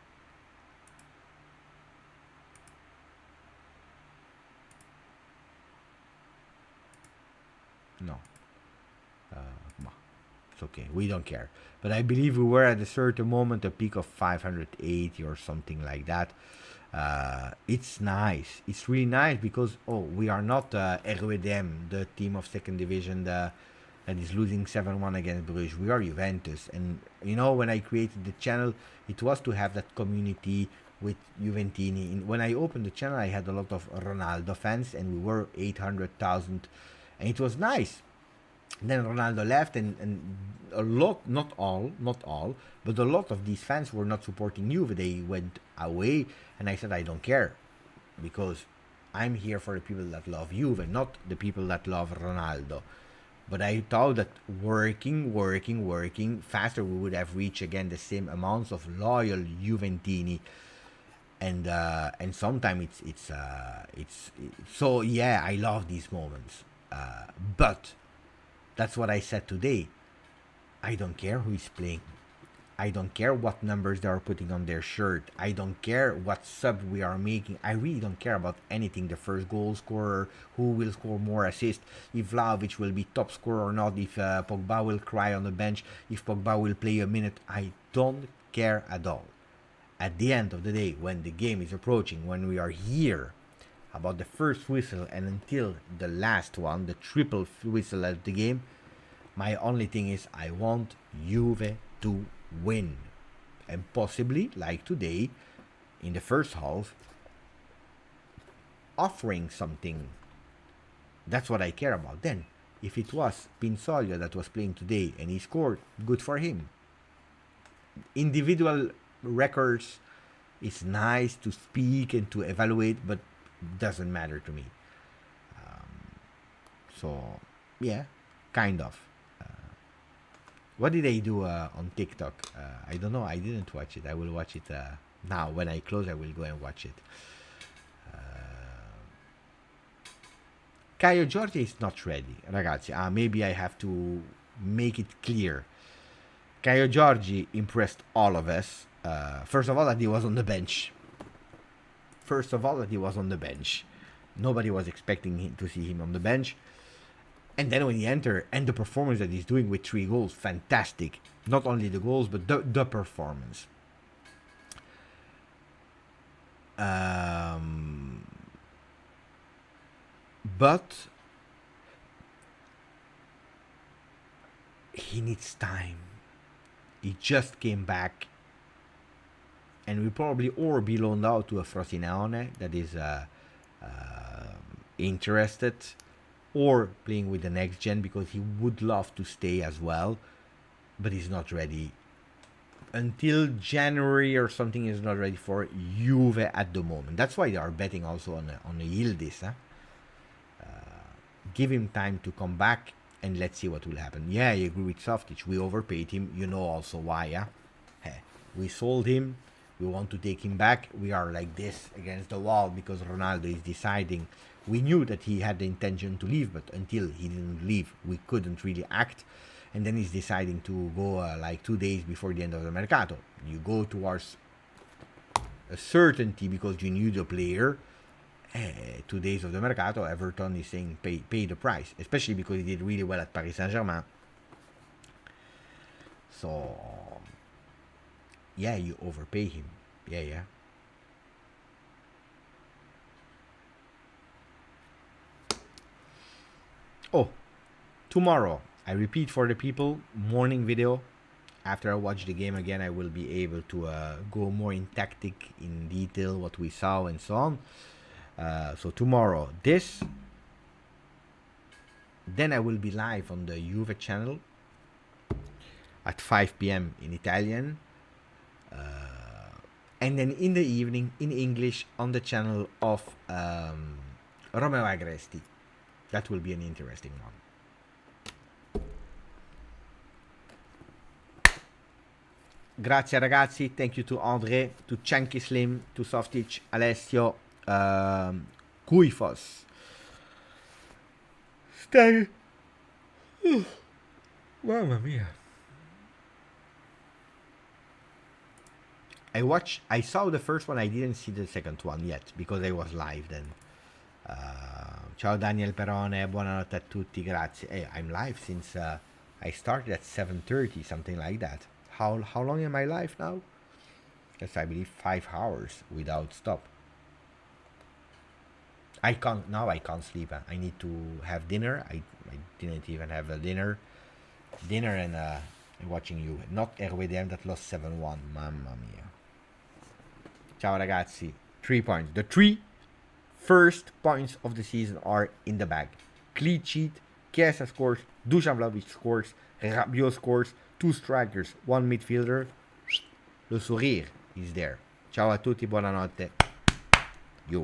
S1: No. It's okay. We don't care. But I believe we were at a certain moment a peak of 580 or something like that. It's nice. It's really nice because we are not RWDM, the team of second division that is losing 7-1 against Bruges. We are Juventus. And when I created the channel, it was to have that community with Juventini. When I opened the channel, I had a lot of Ronaldo fans, and we were 800,000, and it was nice. Then Ronaldo left, and a lot, not all, but a lot of these fans were not supporting Juve. They went away, and I said, I don't care, because I'm here for the people that love Juve, not the people that love Ronaldo. But I thought that working faster, we would have reached again the same amounts of loyal Juventini. And sometimes it's so yeah, I love these moments. But that's what I said today. I don't care who is playing. I don't care what numbers they are putting on their shirt. I don't care what sub we are making. I really don't care about anything. The first goal scorer, who will score more assists, if Vlahovic will be top scorer or not, if Pogba will cry on the bench, if Pogba will play a minute. I don't care at all. At the end of the day, when the game is approaching, when we are here, about the first whistle and until the last one, the triple whistle of the game, my only thing is I want Juve to win, and possibly, like today, in the first half, offering something. That's what I care about. Then, if it was Pinsoglio that was playing today and he scored, good for him. Individual records is nice to speak and to evaluate, but doesn't matter to me. So, yeah, kind of. What did I do on TikTok? I don't know. I didn't watch it. I will watch it now. When I close, I will go and watch it. Caio Giorgi is not ready. Ragazzi, maybe I have to make it clear. Caio Giorgi impressed all of us. First of all, that he was on the bench. Nobody was expecting to see him on the bench. And then when he entered, and the performance that he's doing with 3 goals, fantastic. Not only the goals, but the performance. But he needs time. He just came back, and we probably or be loaned out to a Frosinone that is interested, or playing with the next gen, because he would love to stay as well, but he's not ready. Until January or something, is not ready for Juve at the moment. That's why they are betting also on a Yildiz. Give him time to come back, and let's see what will happen. Yeah, I agree with Softic. We overpaid him. You know also why. Hey, we sold him. We want to take him back. We are like this against the wall because Ronaldo is deciding. We knew that he had the intention to leave, but until he didn't leave, we couldn't really act. And then he's deciding to go like 2 days before the end of the Mercato. You go towards a certainty because you knew the player. 2 days of the Mercato, Everton is saying pay the price, especially because he did really well at Paris Saint-Germain. So, yeah, you overpay him. Yeah. Oh, tomorrow, I repeat for the people, morning video. After I watch the game again, I will be able to go more in tactic, in detail, what we saw and so on. So tomorrow, this. Then I will be live on the Juve channel at 5 p.m. in Italian. And then in the evening, in English, on the channel of Romeo Agresti. That will be an interesting one. Grazie ragazzi, thank you to Andre, to Chunky Slim, to Softic, Alessio, Kuifos. Stay. Mamma mia. I saw the first one, I didn't see the second one yet, because I was live then. Ciao Daniel Perone, buonanotte a tutti, grazie. Hey, I'm live since I started at 7:30, something like that. How long am I live now? That's, I believe, 5 hours without stop. I can't sleep. I need to have dinner. I didn't even have a dinner and watching you. Not RWDM that lost 7-1. Mamma mia. Ciao ragazzi. 3 points. The 3 first points of the season are in the bag. Clean sheet. Chiesa scores. Dushan scores. Rabiot scores. 2 strikers, 1 midfielder. Le sourire is there. Ciao a tutti, buonanotte.